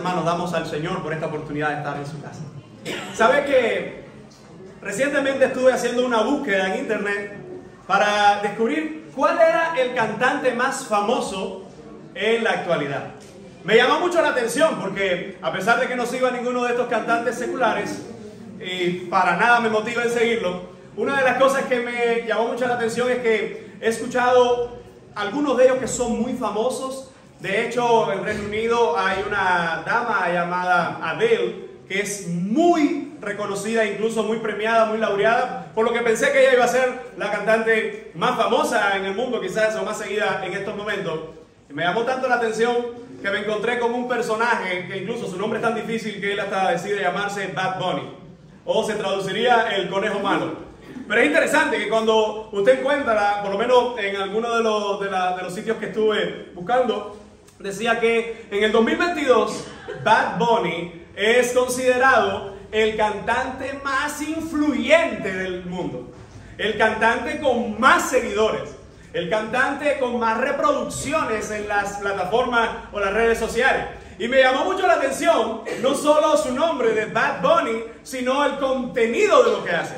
hermanos, damos al Señor por esta oportunidad de estar en su casa. ¿Sabe que recientemente estuve haciendo una búsqueda en internet para descubrir cuál era el cantante más famoso en la actualidad? Me llamó mucho la atención porque, a pesar de que no sigo a ninguno de estos cantantes seculares y para nada me motiva en seguirlo, una de las cosas que me llamó mucho la atención es que he escuchado algunos de ellos que son muy famosos. De hecho, en Reino Unido hay una dama llamada Adele que es muy reconocida, incluso muy premiada, muy laureada, por lo que pensé que ella iba a ser la cantante más famosa en el mundo, quizás, o más seguida en estos momentos. Y me llamó tanto la atención que me encontré con un personaje que incluso su nombre es tan difícil que él hasta decide llamarse Bad Bunny, o se traduciría el conejo malo. Pero es interesante que cuando usted encuentra, por lo menos en alguno de los sitios que estuve buscando, decía que en el 2022 Bad Bunny es considerado el cantante más influyente del mundo, el cantante con más seguidores, el cantante con más reproducciones en las plataformas o las redes sociales. Y me llamó mucho la atención no solo su nombre de Bad Bunny, sino el contenido de lo que hace.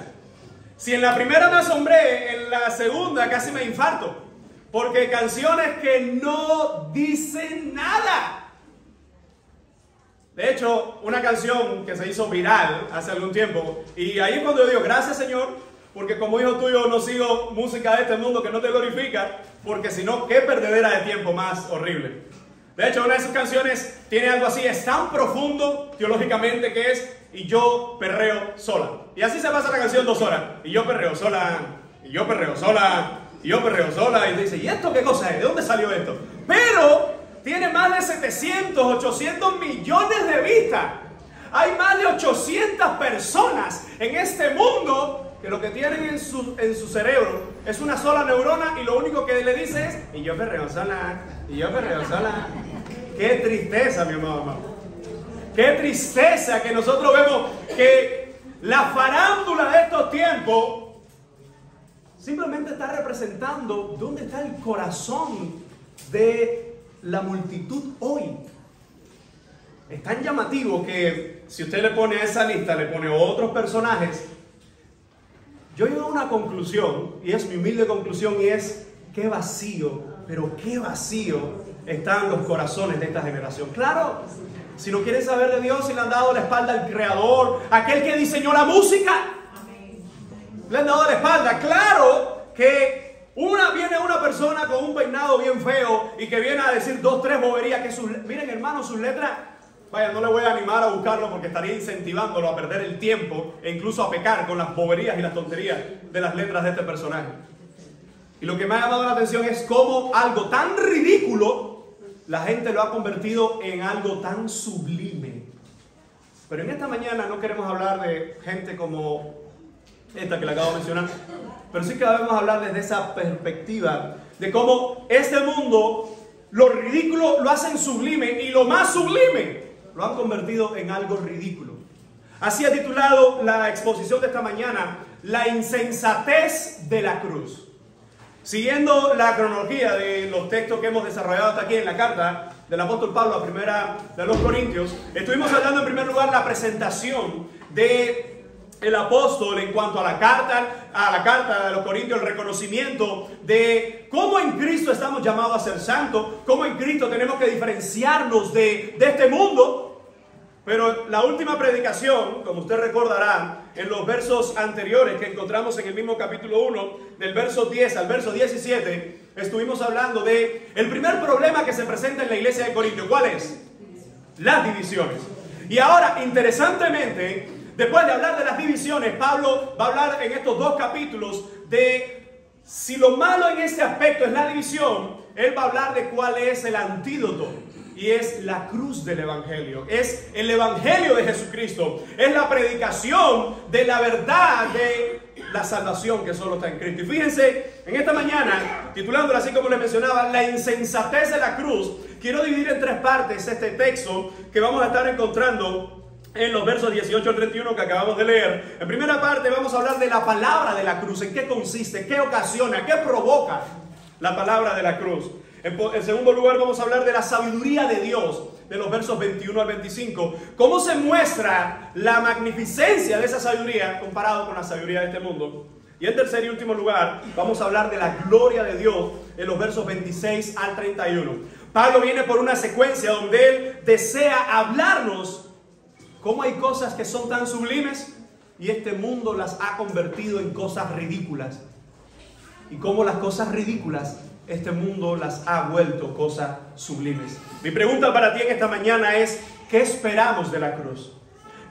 Si en la primera me asombré, en la segunda casi me infarto, porque canciones que no dicen nada. De hecho, una canción que se hizo viral hace algún tiempo, y ahí es cuando yo digo, gracias Señor, porque como hijo tuyo no sigo música de este mundo que no te glorifica, porque si no, qué perdedera de tiempo más horrible. De hecho, una de sus canciones tiene algo así, es tan profundo teológicamente que es, y yo perreo sola. Y así se pasa la canción 2 horas, y yo perreo sola, y yo perreo sola, y yo perreo sola, y dice, ¿y esto qué cosa es? ¿De dónde salió esto? Pero tiene más de 700, 800 millones de vistas. Hay más de 800 personas en este mundo que lo que tienen en su cerebro es una sola neurona y lo único que le dice es, y yo perreo sola, y yo perreo sola. Qué tristeza, mi amado. Qué tristeza que nosotros vemos que la farándula de estos tiempos simplemente está representando dónde está el corazón de la multitud hoy. Es tan llamativo que si usted le pone a esa lista, le pone otros personajes, yo llego a una conclusión, y es mi humilde conclusión, y es qué vacío, pero qué vacío están los corazones de esta generación. Claro, si no quieren saber de Dios, si le han dado la espalda al Creador, aquel que diseñó la música, le han dado la espalda. Claro que viene una persona con un peinado bien feo y que viene a decir 2, 3 boberías que miren hermanos, sus letras, vaya, no le voy a animar a buscarlo porque estaría incentivándolo a perder el tiempo e incluso a pecar con las boberías y las tonterías de las letras de este personaje. Y lo que me ha llamado la atención es cómo algo tan ridículo la gente lo ha convertido en algo tan sublime. Pero en esta mañana no queremos hablar de gente como esta que le acabo de mencionar, pero sí que debemos hablar desde esa perspectiva de cómo este mundo, lo ridículo lo hacen sublime y lo más sublime lo han convertido en algo ridículo. Así ha titulado la exposición de esta mañana, La insensatez de la cruz. Siguiendo la cronología de los textos que hemos desarrollado hasta aquí en la carta del apóstol Pablo a primera de los Corintios, estuvimos hablando en primer lugar la presentación de el apóstol en cuanto a la carta de los Corintios, el reconocimiento de cómo en Cristo estamos llamados a ser santos, cómo en Cristo tenemos que diferenciarnos de este mundo. Pero la última predicación, como usted recordará, en los versos anteriores que encontramos en el mismo capítulo 1, del verso 10 al verso 17, estuvimos hablando de el primer problema que se presenta en la iglesia de Corintio. ¿Cuál es? Las divisiones. Y ahora, interesantemente, después de hablar de las divisiones, Pablo va a hablar en estos 2 capítulos de si lo malo en este aspecto es la división, él va a hablar de cuál es el antídoto. Y es la cruz del Evangelio, es el Evangelio de Jesucristo, es la predicación de la verdad de la salvación que solo está en Cristo. Y fíjense, en esta mañana, titulándola así como les mencionaba, la insensatez de la cruz, quiero dividir en 3 partes este texto que vamos a estar encontrando en los versos 18 al 31 que acabamos de leer. En primera parte vamos a hablar de la palabra de la cruz, en qué consiste, qué ocasiona, qué provoca la palabra de la cruz. En segundo lugar, vamos a hablar de la sabiduría de Dios, de los versos 21 al 25. Cómo se muestra la magnificencia de esa sabiduría comparado con la sabiduría de este mundo. Y en tercer y último lugar, vamos a hablar de la gloria de Dios en los versos 26 al 31. Pablo viene por una secuencia donde él desea hablarnos cómo hay cosas que son tan sublimes y este mundo las ha convertido en cosas ridículas. Y cómo las cosas ridículas este mundo las ha vuelto cosas sublimes. Mi pregunta para ti en esta mañana es: ¿qué esperamos de la cruz?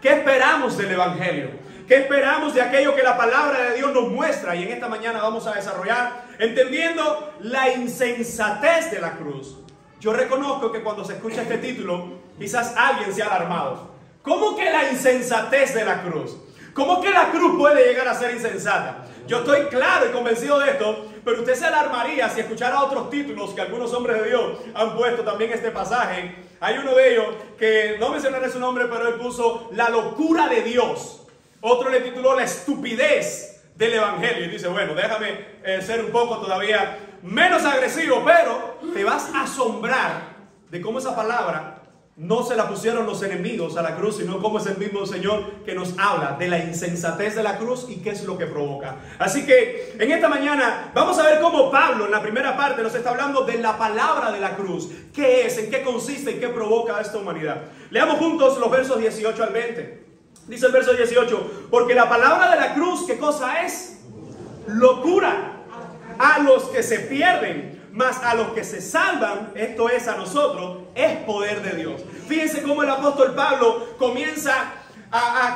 ¿Qué esperamos del Evangelio? ¿Qué esperamos de aquello que la palabra de Dios nos muestra? Y en esta mañana vamos a desarrollar entendiendo la insensatez de la cruz. Yo reconozco que cuando se escucha este título, quizás alguien se ha alarmado. ¿Cómo que la insensatez de la cruz? ¿Cómo que la cruz puede llegar a ser insensata? Yo estoy claro y convencido de esto, pero usted se alarmaría si escuchara otros títulos que algunos hombres de Dios han puesto también este pasaje. Hay uno de ellos que no mencionaré su nombre, pero él puso la locura de Dios. Otro le tituló la estupidez del Evangelio. Y dice, bueno, déjame ser un poco todavía menos agresivo, pero te vas a asombrar de cómo esa palabra no se la pusieron los enemigos a la cruz, sino como es el mismo Señor que nos habla de la insensatez de la cruz y qué es lo que provoca. Así que en esta mañana vamos a ver cómo Pablo en la primera parte nos está hablando de la palabra de la cruz. ¿Qué es? ¿En qué consiste? ¿En qué provoca a esta humanidad? Leamos juntos los versos 18 al 20. Dice el verso 18, porque la palabra de la cruz, ¿qué cosa es? Locura a los que se pierden, mas a los que se salvan, esto es a nosotros, es poder de Dios. Fíjense cómo el apóstol Pablo comienza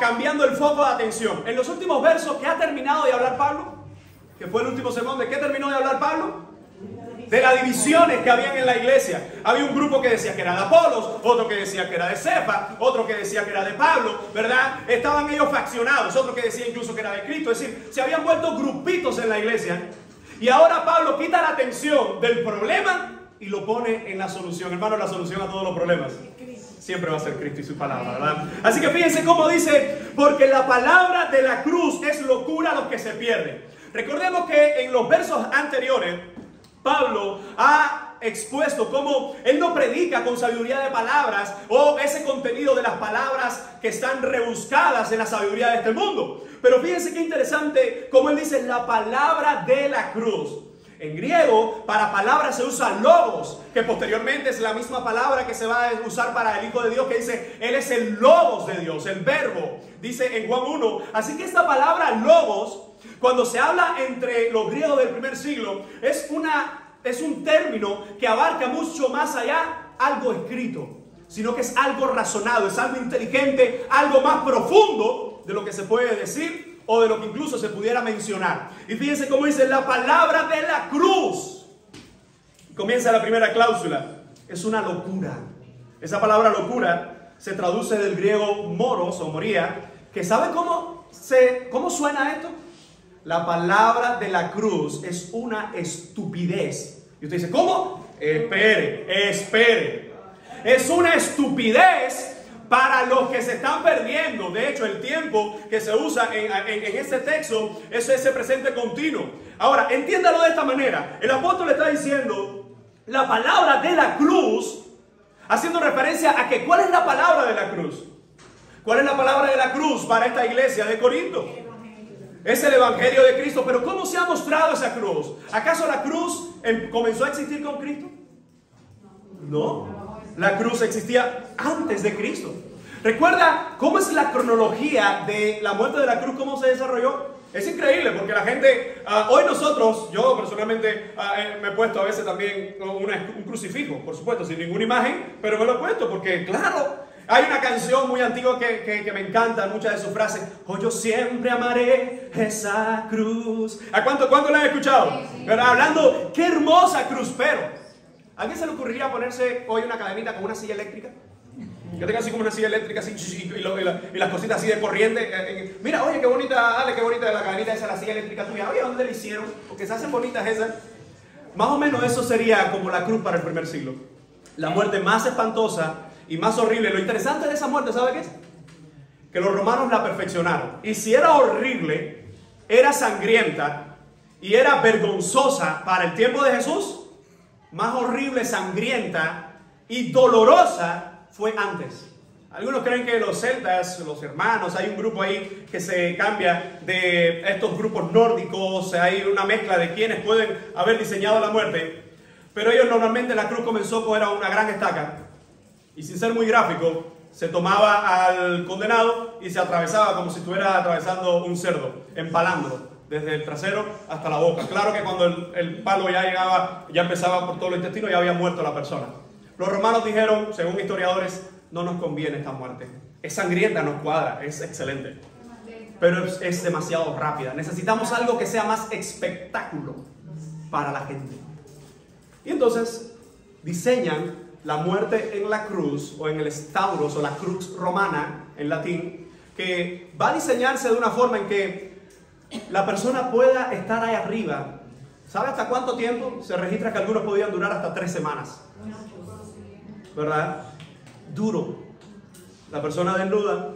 cambiando el foco de atención. En los últimos versos, ¿qué ha terminado de hablar Pablo? Que fue el último sermón. ¿De qué terminó de hablar Pablo? De las divisiones que habían en la iglesia. Había un grupo que decía que era de Apolos, otro que decía que era de Cefa, otro que decía que era de Pablo, ¿verdad? Estaban ellos faccionados, otro que decía incluso que era de Cristo. Es decir, se habían vuelto grupitos en la iglesia. Y ahora Pablo quita la atención del problema y lo pone en la solución. Hermano, la solución a todos los problemas siempre va a ser Cristo y su palabra, ¿verdad? Así que fíjense cómo dice, porque la palabra de la cruz es locura a los que se pierden. Recordemos que en los versos anteriores Pablo ha expuesto cómo él no predica con sabiduría de palabras o ese contenido de las palabras que están rebuscadas en la sabiduría de este mundo. Pero fíjense qué interesante cómo él dice la palabra de la cruz. En griego, para palabra se usa logos, que posteriormente es la misma palabra que se va a usar para el Hijo de Dios, que dice, Él es el logos de Dios, el verbo, dice en Juan 1. Así que esta palabra logos, cuando se habla entre los griegos del primer siglo, es un término que abarca mucho más allá algo escrito, sino que es algo razonado, es algo inteligente, algo más profundo de lo que se puede decir o de lo que incluso se pudiera mencionar. Y fíjense cómo dice la palabra de la cruz. Comienza la primera cláusula. Es una locura. Esa palabra locura se traduce del griego moros o moría, que ¿sabe cómo suena esto? La palabra de la cruz es una estupidez. Y usted dice, ¿cómo? Espere. Es una estupidez para los que se están perdiendo. De hecho, el tiempo que se usa en este texto es ese presente continuo. Ahora, entiéndalo de esta manera. El apóstol le está diciendo la palabra de la cruz, haciendo referencia a que ¿cuál es la palabra de la cruz? ¿Cuál es la palabra de la cruz para esta iglesia de Corinto? Es el Evangelio de Cristo. Pero ¿cómo se ha mostrado esa cruz? ¿Acaso la cruz comenzó a existir con Cristo? No. La cruz existía antes de Cristo. ¿Recuerda cómo es la cronología de la muerte de la cruz? ¿Cómo se desarrolló? Es increíble porque la gente, hoy nosotros, yo personalmente me he puesto a veces también un crucifijo, por supuesto, sin ninguna imagen, pero me lo he puesto porque, claro, hay una canción muy antigua que me encanta, muchas de sus frases. Oh, yo siempre amaré esa cruz. ¿A cuánto la han escuchado? Sí. Pero hablando, qué hermosa cruz, pero ¿a alguien se le ocurriría ponerse hoy una cadenita con una silla eléctrica? Que tenga así como una silla eléctrica así, y las cositas así de corriente. Mira, oye, qué bonita, dale, qué bonita la cadenita esa, la silla eléctrica tuya. Oye, ¿dónde la hicieron? Porque se hacen bonitas esas. Más o menos eso sería como la cruz para el primer siglo. La muerte más espantosa y más horrible. Lo interesante de esa muerte, ¿sabe qué es? Que los romanos la perfeccionaron. Y si era horrible, era sangrienta y era vergonzosa para el tiempo de Jesús, más horrible, sangrienta y dolorosa fue antes. Algunos creen que los celtas, los hermanos, hay un grupo ahí que se cambia de estos grupos nórdicos, hay una mezcla de quienes pueden haber diseñado la muerte, pero ellos normalmente la cruz comenzó como era una gran estaca y sin ser muy gráfico, se tomaba al condenado y se atravesaba como si estuviera atravesando un cerdo, empalándolo desde el trasero hasta la boca. Claro que cuando el palo ya llegaba, ya empezaba por todo el intestino, ya había muerto la persona. Los romanos dijeron, según historiadores, no nos conviene esta muerte. Es sangrienta, nos cuadra, es excelente. Pero es demasiado rápida. Necesitamos algo que sea más espectáculo para la gente. Y entonces diseñan la muerte en la cruz, o en el stauros, o la cruz romana en latín, que va a diseñarse de una forma en que la persona pueda estar ahí arriba. ¿Sabe hasta cuánto tiempo? Se registra que algunos podían durar hasta 3 semanas. ¿Verdad? Duro. La persona desnuda,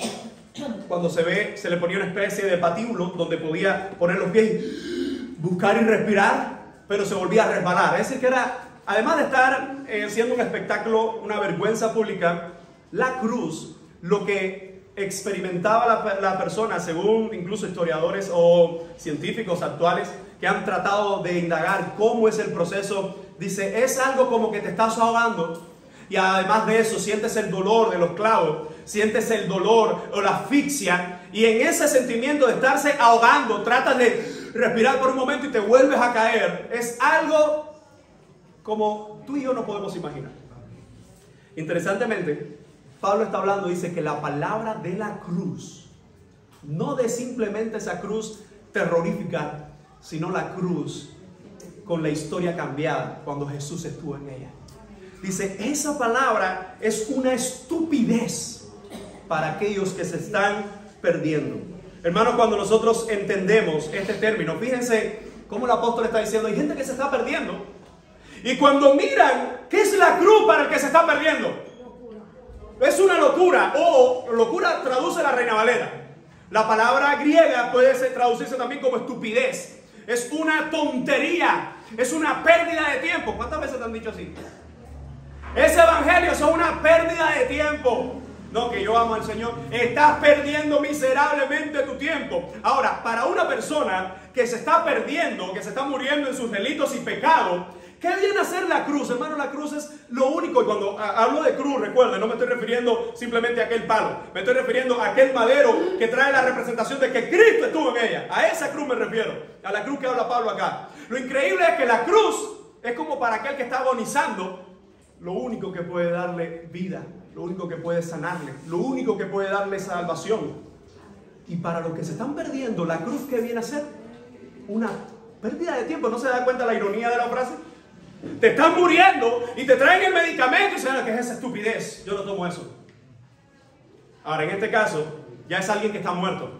cuando se ve, se le ponía una especie de patíbulo donde podía poner los pies y buscar y respirar, pero se volvía a resbalar. Es decir, que era, además de estar siendo un espectáculo, una vergüenza pública, la cruz, lo que experimentaba la persona, según incluso historiadores o científicos actuales que han tratado de indagar cómo es el proceso, dice, es algo como que te estás ahogando. Y además de eso, sientes el dolor de los clavos, sientes el dolor o la asfixia. Y en ese sentimiento de estarse ahogando, tratas de respirar por un momento y te vuelves a caer. Es algo como tú y yo no podemos imaginar. Interesantemente, Pablo está hablando, dice que la palabra de la cruz, no de simplemente esa cruz terrorífica, sino la cruz con la historia cambiada cuando Jesús estuvo en ella. Dice, esa palabra es una estupidez para aquellos que se están perdiendo. Hermanos, cuando nosotros entendemos este término, fíjense cómo el apóstol está diciendo, hay gente que se está perdiendo. Y cuando miran, ¿qué es la cruz para el que se está perdiendo? Es una locura, o locura traduce la Reina Valera. La palabra griega puede traducirse también como estupidez. Es una tontería, es una pérdida de tiempo. ¿Cuántas veces te han dicho así? Ese evangelio es una pérdida de tiempo. No, que yo amo al Señor. Estás perdiendo miserablemente tu tiempo. Ahora, para una persona que se está perdiendo, que se está muriendo en sus delitos y pecados, ¿qué viene a ser la cruz? Hermano, la cruz es lo único. Y cuando hablo de cruz, recuerden, no me estoy refiriendo simplemente a aquel palo. Me estoy refiriendo a aquel madero que trae la representación de que Cristo estuvo en ella. A esa cruz me refiero. A la cruz que habla Pablo acá. Lo increíble es que la cruz es como para aquel que está agonizando. Lo único que puede darle vida, lo único que puede sanarle, lo único que puede darle salvación. Y para los que se están perdiendo, la cruz que viene a ser una pérdida de tiempo. ¿No se da cuenta la ironía de la frase? Te están muriendo y te traen el medicamento y se dan que es esa estupidez. Yo no tomo eso. Ahora, en este caso, ya es alguien que está muerto.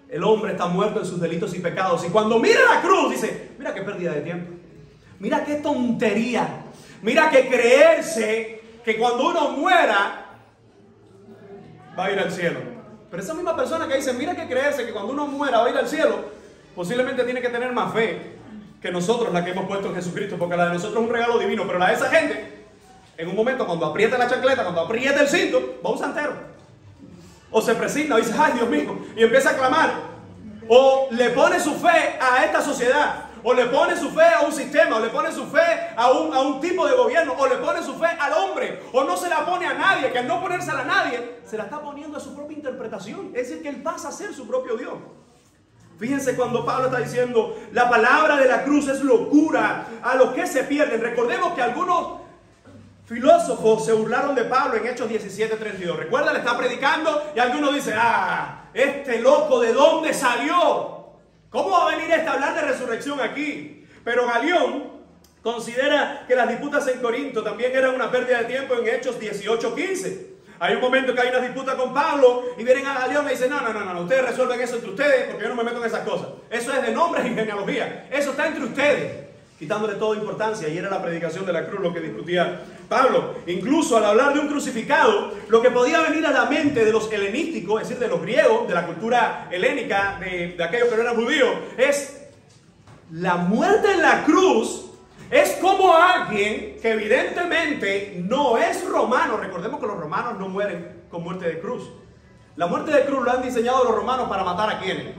El hombre está muerto en sus delitos y pecados. Y cuando mira la cruz, dice, mira qué pérdida de tiempo. Mira qué tontería. Mira que creerse que cuando uno muera va a ir al cielo. Pero esa misma persona que dice, mira que creerse que cuando uno muera va a ir al cielo, posiblemente tiene que tener más fe que nosotros, la que hemos puesto en Jesucristo, porque la de nosotros es un regalo divino, pero la de esa gente, en un momento cuando aprieta la chancleta, cuando aprieta el cinto, va un santero. O se presigna o dice, ay Dios mío, y empieza a clamar. O le pone su fe a esta sociedad. O le pone su fe a un sistema, o le pone su fe a un tipo de gobierno, o le pone su fe al hombre, o no se la pone a nadie, que al no ponérsela a nadie, se la está poniendo a su propia interpretación. Es decir, que él pasa a ser su propio Dios. Fíjense cuando Pablo está diciendo, la palabra de la cruz es locura a los que se pierden. Recordemos que algunos filósofos se burlaron de Pablo en Hechos 17:32. Recuerda, le está predicando y algunos dicen, este loco, ¿de dónde salió? ¿Cómo va a venir a hablar de resurrección aquí? Pero Galión considera que las disputas en Corinto también eran una pérdida de tiempo en Hechos 18:15. Hay un momento que hay una disputa con Pablo y vienen a Galión y dicen, no, ustedes resuelven eso entre ustedes porque yo no me meto en esas cosas. Eso es de nombres y genealogía. Eso está entre ustedes. Quitándole toda importancia, y era la predicación de la cruz lo que discutía Pablo. Incluso al hablar de un crucificado, lo que podía venir a la mente de los helenísticos, es decir, de los griegos, de la cultura helénica, de aquellos que no eran judíos, es la muerte en la cruz Es como alguien que evidentemente no es romano. Recordemos que los romanos no mueren con muerte de cruz. La muerte de cruz la han diseñado los romanos para matar a quienes,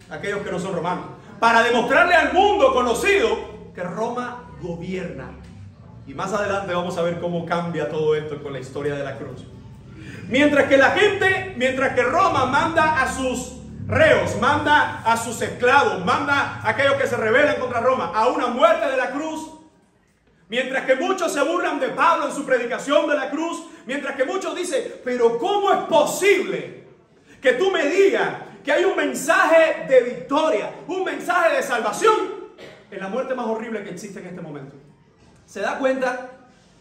aquellos que no son romanos, para demostrarle al mundo conocido que Roma gobierna. Y más adelante vamos a ver cómo cambia todo esto con la historia de la cruz. Mientras que Roma manda a sus reos, manda a sus esclavos, manda a aquellos que se rebelan contra Roma a una muerte de la cruz, mientras que muchos se burlan de Pablo en su predicación de la cruz, mientras que muchos dicen, pero ¿cómo es posible que tú me digas que hay un mensaje de victoria, un mensaje de salvación en la muerte más horrible que existe en este momento? Se da cuenta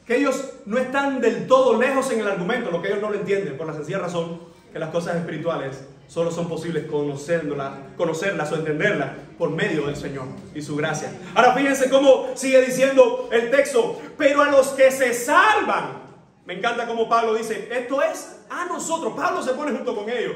que ellos no están del todo lejos en el argumento, lo que ellos no lo entienden, por la sencilla razón que las cosas espirituales solo son posibles conocerlas o entenderlas por medio del Señor y su gracia. Ahora fíjense cómo sigue diciendo el texto, pero a los que se salvan, me encanta cómo Pablo dice, esto es a nosotros. Pablo se pone junto con ellos.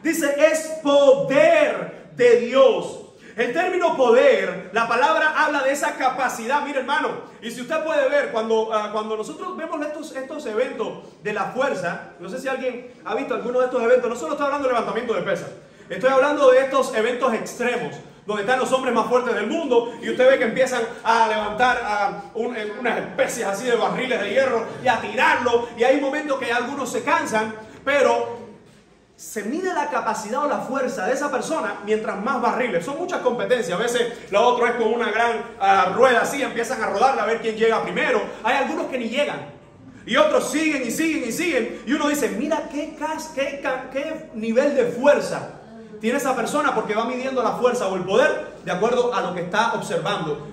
Dice, es poder de Dios. El término poder, la palabra habla de esa capacidad. Mire, hermano, y si usted puede ver, cuando nosotros vemos estos eventos de la fuerza, no sé si alguien ha visto alguno de estos eventos, no solo estoy hablando de levantamiento de pesas, estoy hablando de estos eventos extremos, donde están los hombres más fuertes del mundo, y usted ve que empiezan a levantar unas especies así de barriles de hierro, y a tirarlo, y hay momentos que algunos se cansan, pero se mide la capacidad o la fuerza de esa persona mientras más barriles. Son muchas competencias. A veces lo otro es con una gran rueda así, empiezan a rodarla a ver quién llega primero. Hay algunos que ni llegan. Y otros siguen y siguen y siguen. Y uno dice, mira qué nivel de fuerza tiene esa persona, porque va midiendo la fuerza o el poder de acuerdo a lo que está observando.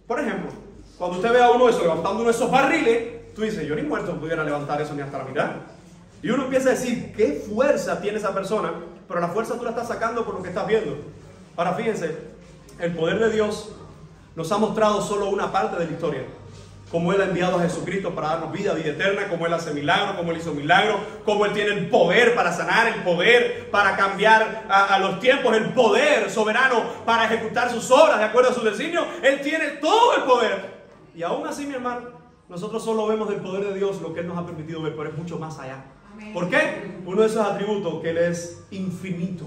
Por ejemplo, cuando usted ve a uno de esos levantando uno de esos barriles, tú dices, yo ni muerto pudiera levantar eso ni hasta la mitad. Y uno empieza a decir, ¿qué fuerza tiene esa persona? Pero la fuerza tú la estás sacando por lo que estás viendo. Ahora fíjense, el poder de Dios nos ha mostrado solo una parte de la historia. Cómo Él ha enviado a Jesucristo para darnos vida eterna, cómo Él hace milagros, cómo Él hizo milagros, cómo Él tiene el poder para sanar, el poder para cambiar a los tiempos, el poder soberano para ejecutar sus obras de acuerdo a su designio. Él tiene todo el poder. Y aún así, mi hermano, nosotros solo vemos del poder de Dios lo que Él nos ha permitido ver, pero es mucho más allá. ¿Por qué? Uno de esos atributos, que Él es infinito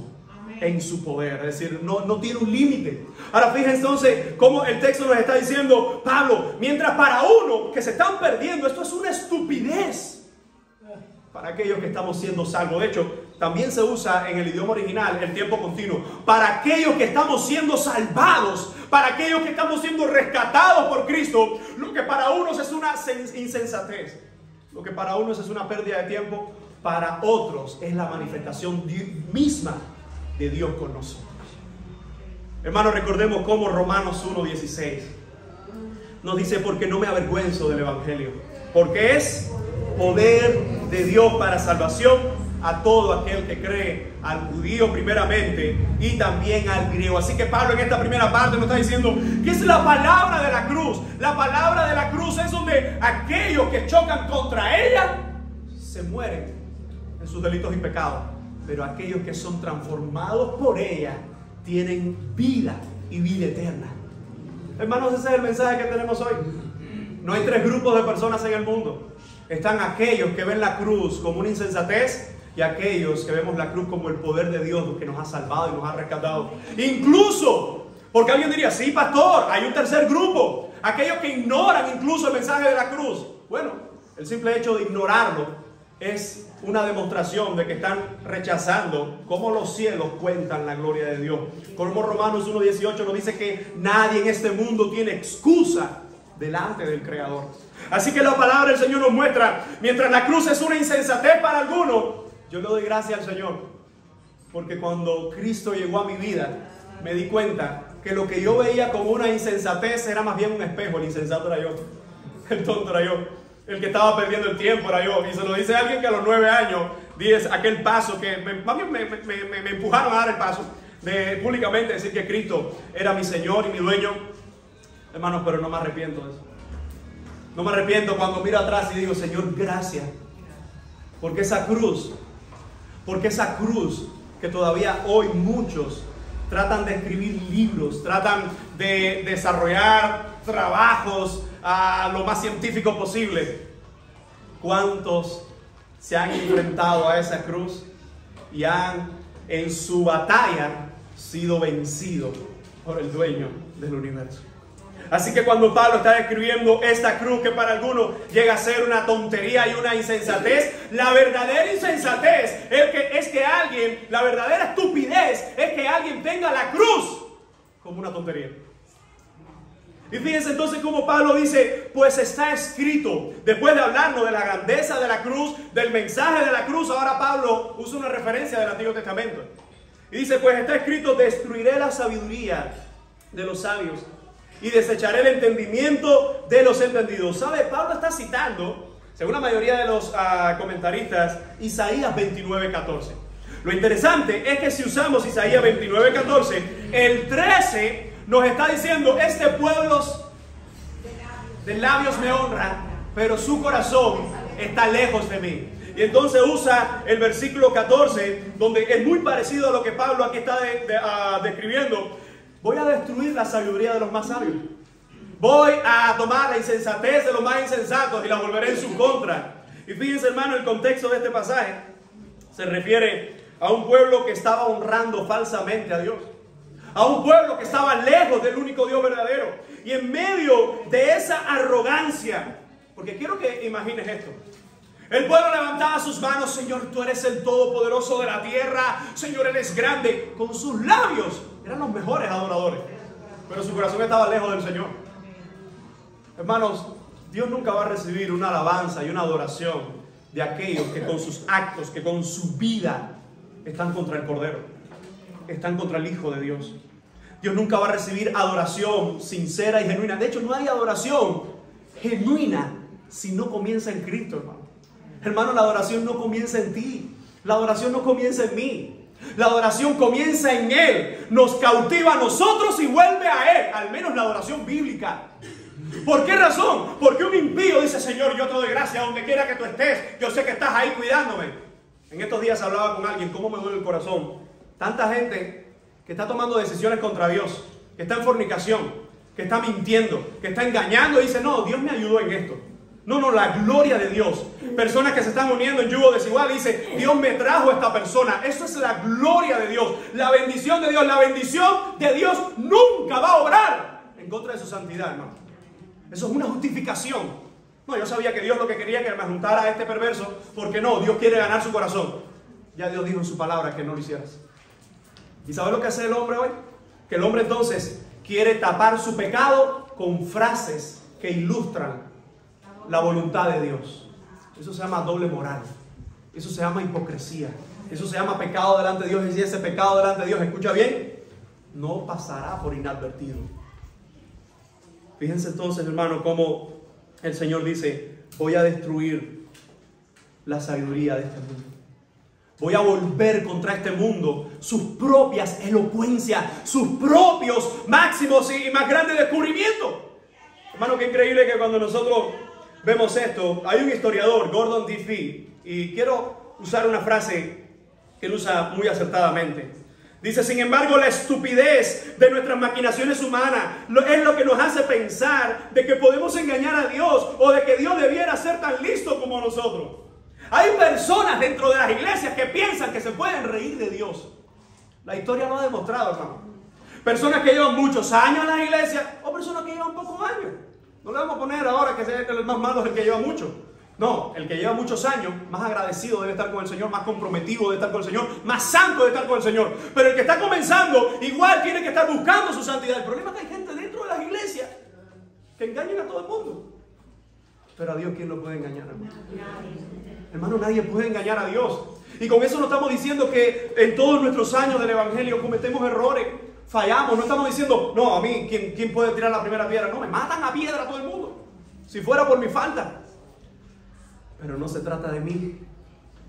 en su poder, es decir, no tiene un límite. Ahora fíjense entonces cómo el texto nos está diciendo, Pablo, mientras para uno que se están perdiendo, esto es una estupidez, para aquellos que estamos siendo salvos. De hecho, también se usa en el idioma original el tiempo continuo, para aquellos que estamos siendo salvados, para aquellos que estamos siendo rescatados por Cristo. Lo que para unos es una insensatez, lo que para unos es una pérdida de tiempo, para otros es la manifestación misma de Dios con nosotros. Hermanos, recordemos cómo Romanos 1:16 nos dice, porque no me avergüenzo del Evangelio, porque es poder de Dios para salvación a todo aquel que cree, al judío primeramente y también al griego. Así que Pablo en esta primera parte nos está diciendo que es la palabra de la cruz. La palabra de la cruz es donde aquellos que chocan contra ella se mueren en sus delitos y pecados, pero aquellos que son transformados por ella tienen vida y vida eterna. Hermanos, ese es el mensaje que tenemos hoy. No hay tres grupos de personas en el mundo. Están aquellos que ven la cruz como una insensatez y aquellos que vemos la cruz como el poder de Dios que nos ha salvado y nos ha rescatado. Incluso, porque alguien diría, sí, pastor, hay un tercer grupo, aquellos que ignoran incluso el mensaje de la cruz. Bueno, el simple hecho de ignorarlo es una demostración de que están rechazando cómo los cielos cuentan la gloria de Dios. Como Romanos 1:18 nos dice que nadie en este mundo tiene excusa delante del Creador. Así que la palabra del Señor nos muestra, mientras la cruz es una insensatez para algunos, yo le doy gracias al Señor, porque cuando Cristo llegó a mi vida, me di cuenta que lo que yo veía como una insensatez era más bien un espejo. El insensato era yo, el tonto era yo, el que estaba perdiendo el tiempo era yo. Y se lo dice alguien que a los 9 años di aquel paso que me empujaron a dar el paso de públicamente decir que Cristo era mi Señor y mi dueño. Hermanos, pero no me arrepiento de eso. No me arrepiento cuando miro atrás y digo, Señor, gracias, porque esa cruz que todavía hoy muchos tratan de escribir libros, tratan de desarrollar trabajos a lo más científico posible. ¿Cuántos se han enfrentado a esa cruz y han en su batalla sido vencidos por el dueño del universo? Así que cuando Pablo está describiendo esta cruz que para algunos llega a ser una tontería y una insensatez, la verdadera insensatez es que alguien, la verdadera estupidez es que alguien tenga la cruz como una tontería. Y fíjense entonces cómo Pablo dice, pues está escrito, después de hablarnos de la grandeza de la cruz, del mensaje de la cruz, ahora Pablo usa una referencia del Antiguo Testamento. Y dice, pues está escrito, destruiré la sabiduría de los sabios y desecharé el entendimiento de los entendidos. ¿Sabe? Pablo está citando, según la mayoría de los comentaristas, Isaías 29:14. Lo interesante es que si usamos Isaías 29:14, el 13 nos está diciendo, este pueblo de labios me honra, pero su corazón está lejos de mí. Y entonces usa el versículo 14, donde es muy parecido a lo que Pablo aquí está describiendo. Voy a destruir la sabiduría de los más sabios. Voy a tomar la insensatez de los más insensatos y la volveré en su contra. Y fíjense, hermano, el contexto de este pasaje se refiere a un pueblo que estaba honrando falsamente a Dios. A un pueblo que estaba lejos del único Dios verdadero. Y en medio de esa arrogancia, porque quiero que imagines esto. El pueblo levantaba sus manos, Señor, tú eres el todopoderoso de la tierra, Señor, eres grande. Con sus labios eran los mejores adoradores, pero su corazón estaba lejos del Señor. Hermanos, Dios nunca va a recibir una alabanza y una adoración de aquellos que con sus actos, que con su vida están contra el Cordero, están contra el Hijo de Dios. Dios nunca va a recibir adoración sincera y genuina. De hecho, no hay adoración genuina si no comienza en Cristo, hermano. Hermano, la adoración no comienza en ti. La adoración no comienza en mí. La adoración comienza en Él. Nos cautiva a nosotros y vuelve a Él. Al menos la adoración bíblica. ¿Por qué razón? Porque un impío dice, Señor, yo te doy gracias donde quiera que tú estés. Yo sé que estás ahí cuidándome. En estos días hablaba con alguien, cómo me duele el corazón. Tanta gente que está tomando decisiones contra Dios, que está en fornicación, que está mintiendo, que está engañando y dice, no, Dios me ayudó en esto. No, la gloria de Dios. Personas que se están uniendo en yugo desigual y dice, Dios me trajo a esta persona. Eso es la gloria de Dios, la bendición de Dios. La bendición de Dios nunca va a obrar en contra de su santidad, hermano. Eso es una justificación. No, yo sabía que Dios lo que quería que me juntara a este perverso, porque no, Dios quiere ganar su corazón. Ya Dios dijo en su palabra que no lo hicieras. ¿Y sabes lo que hace el hombre hoy? Que el hombre entonces quiere tapar su pecado con frases que ilustran la voluntad de Dios. Eso se llama doble moral. Eso se llama hipocresía. Eso se llama pecado delante de Dios. Y si ese pecado delante de Dios, escucha bien, no pasará por inadvertido. Fíjense entonces, hermano, cómo el Señor dice, voy a destruir la sabiduría de este mundo. Voy a volver contra este mundo sus propias elocuencias, sus propios máximos y más grandes descubrimientos. Hermano, qué increíble que cuando nosotros vemos esto, hay un historiador, Gordon D. Fee, y quiero usar una frase que él usa muy acertadamente. Dice, sin embargo, la estupidez de nuestras maquinaciones humanas es lo que nos hace pensar de que podemos engañar a Dios o de que Dios debiera ser tan listo como nosotros. Hay personas dentro de las iglesias que piensan que se pueden reír de Dios. La historia lo ha demostrado, hermano. Personas que llevan muchos años en las iglesias o personas que llevan pocos años. No le vamos a poner ahora que sea el más malo es el que lleva mucho. No, el que lleva muchos años, más agradecido debe estar con el Señor, más comprometido debe estar con el Señor, más santo debe estar con el Señor. Pero el que está comenzando, igual tiene que estar buscando su santidad. El problema es que hay gente dentro de las iglesias que engañan a todo el mundo. Pero a Dios, ¿quién lo puede engañar, hermano? Hermano, nadie puede engañar a Dios. Y con eso no estamos diciendo que en todos nuestros años del Evangelio cometemos errores, fallamos. No estamos diciendo, no, a mí, ¿quién puede tirar la primera piedra? No, me matan a piedra a todo el mundo, si fuera por mi falta. Pero no se trata de mí,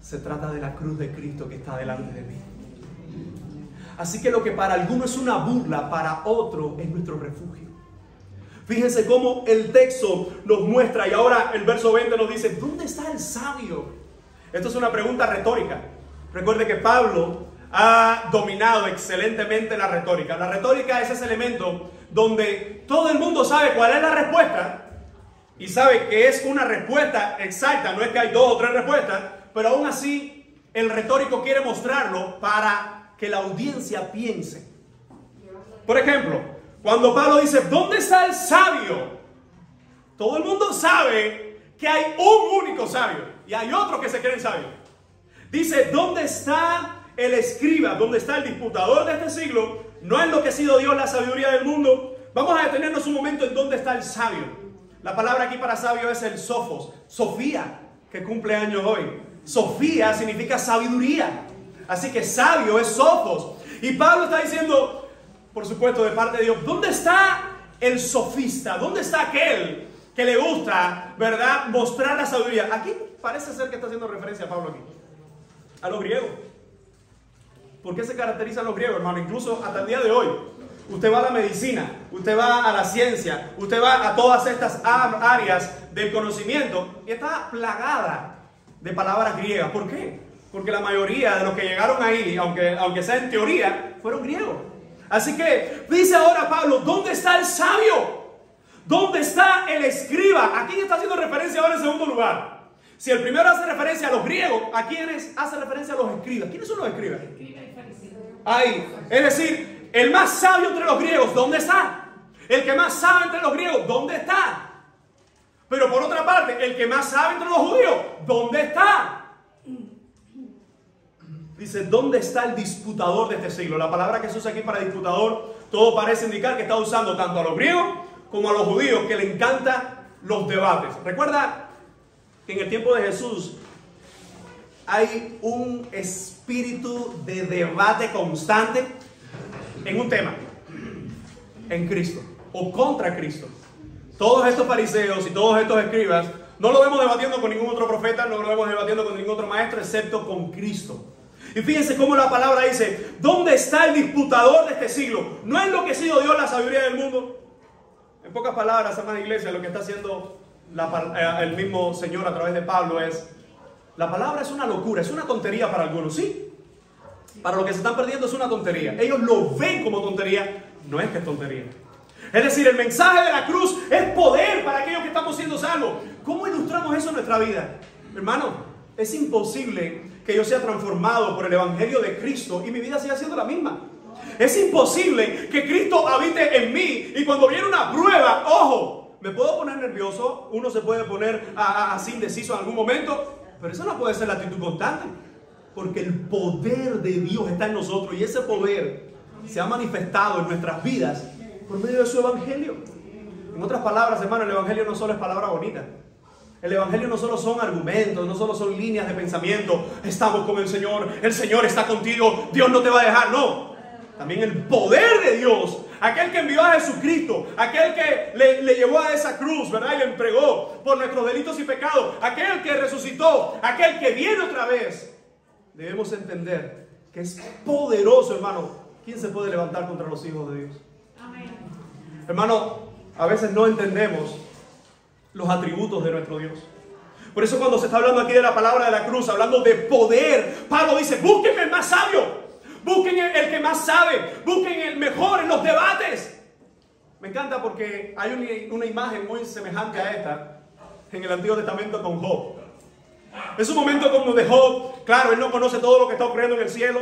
se trata de la cruz de Cristo que está delante de mí. Así que lo que para algunos es una burla, para otro es nuestro refugio. Fíjense cómo el texto nos muestra, y ahora el verso 20 nos dice, ¿dónde está el sabio? Esto es una pregunta retórica. Recuerde que Pablo ha dominado excelentemente la retórica. La retórica es ese elemento donde todo el mundo sabe cuál es la respuesta y sabe que es una respuesta exacta, no es que hay 2 o 3 respuestas, pero aún así el retórico quiere mostrarlo para que la audiencia piense. Por ejemplo, cuando Pablo dice, ¿dónde está el sabio? Todo el mundo sabe que hay un único sabio y hay otros que se creen sabios. Dice, ¿dónde está el escriba? ¿Dónde está el disputador de este siglo? ¿No ha enloquecido Dios la sabiduría del mundo? Vamos a detenernos un momento en dónde está el sabio. La palabra aquí para sabio es el sofos, Sofía, que cumple años hoy. Sofía significa sabiduría. Así que sabio es sofos. Y Pablo está diciendo, por supuesto, de parte de Dios, ¿dónde está el sofista? ¿Dónde está aquel que le gusta, verdad, mostrar la sabiduría? Aquí parece ser que está haciendo referencia a Pablo aquí, a los griegos. ¿Por qué se caracterizan los griegos, hermano? Incluso hasta el día de hoy. Usted va a la medicina, usted va a la ciencia, usted va a todas estas áreas del conocimiento y está plagada de palabras griegas. ¿Por qué? Porque la mayoría de los que llegaron ahí, aunque sea en teoría, fueron griegos. Así que dice ahora Pablo, ¿dónde está el sabio? ¿Dónde está el escriba? ¿A quién está haciendo referencia ahora en segundo lugar? Si el primero hace referencia a los griegos, ¿a quiénes hace referencia a los escribas? ¿Quiénes son los escribas? Ahí. Es decir, el más sabio entre los griegos, ¿dónde está? El que más sabe entre los griegos, ¿dónde está? Pero por otra parte, el que más sabe entre los judíos, ¿dónde está? Dice, ¿dónde está el disputador de este siglo? La palabra que se usa aquí para disputador, todo parece indicar que está usando tanto a los griegos como a los judíos, que le encantan los debates. Recuerda que en el tiempo de Jesús hay un espíritu de debate constante en un tema, en Cristo o contra Cristo. Todos estos fariseos y todos estos escribas no lo vemos debatiendo con ningún otro profeta, no lo vemos debatiendo con ningún otro maestro, excepto con Cristo. Y fíjense cómo la palabra dice, ¿dónde está el disputador de este siglo? ¿No ha enloquecido Dios la sabiduría del mundo? En pocas palabras, hermana iglesia, lo que está haciendo el mismo Señor a través de Pablo es, la palabra es una locura, es una tontería para algunos, ¿sí? Para los que se están perdiendo es una tontería. Ellos lo ven como tontería, no es que es tontería. Es decir, el mensaje de la cruz es poder para aquellos que estamos siendo salvos. ¿Cómo ilustramos eso en nuestra vida? Hermano, es imposible que yo sea transformado por el Evangelio de Cristo y mi vida siga siendo la misma. Es imposible que Cristo habite en mí y cuando viene una prueba, ojo, me puedo poner nervioso, uno se puede poner así indeciso en algún momento, pero esa no puede ser la actitud constante, porque el poder de Dios está en nosotros y ese poder se ha manifestado en nuestras vidas por medio de su Evangelio. En otras palabras, hermano, el Evangelio no solo es palabra bonita. El Evangelio no solo son argumentos, no solo son líneas de pensamiento. Estamos con el Señor está contigo, Dios no te va a dejar. No, también el poder de Dios, aquel que envió a Jesucristo, aquel que le llevó a esa cruz, ¿verdad? Y le entregó por nuestros delitos y pecados, aquel que resucitó, aquel que viene otra vez. Debemos entender que es poderoso, hermano. ¿Quién se puede levantar contra los hijos de Dios? Amén. Hermano, a veces no entendemos los atributos de nuestro Dios. Por eso cuando se está hablando aquí de la palabra de la cruz, hablando de poder, Pablo dice, busquen el más sabio, busquen el que más sabe, busquen el mejor en los debates. Me encanta porque hay una imagen muy semejante a esta en el Antiguo Testamento con Job. Es un momento como de Job, claro, él no conoce todo lo que está ocurriendo en el cielo,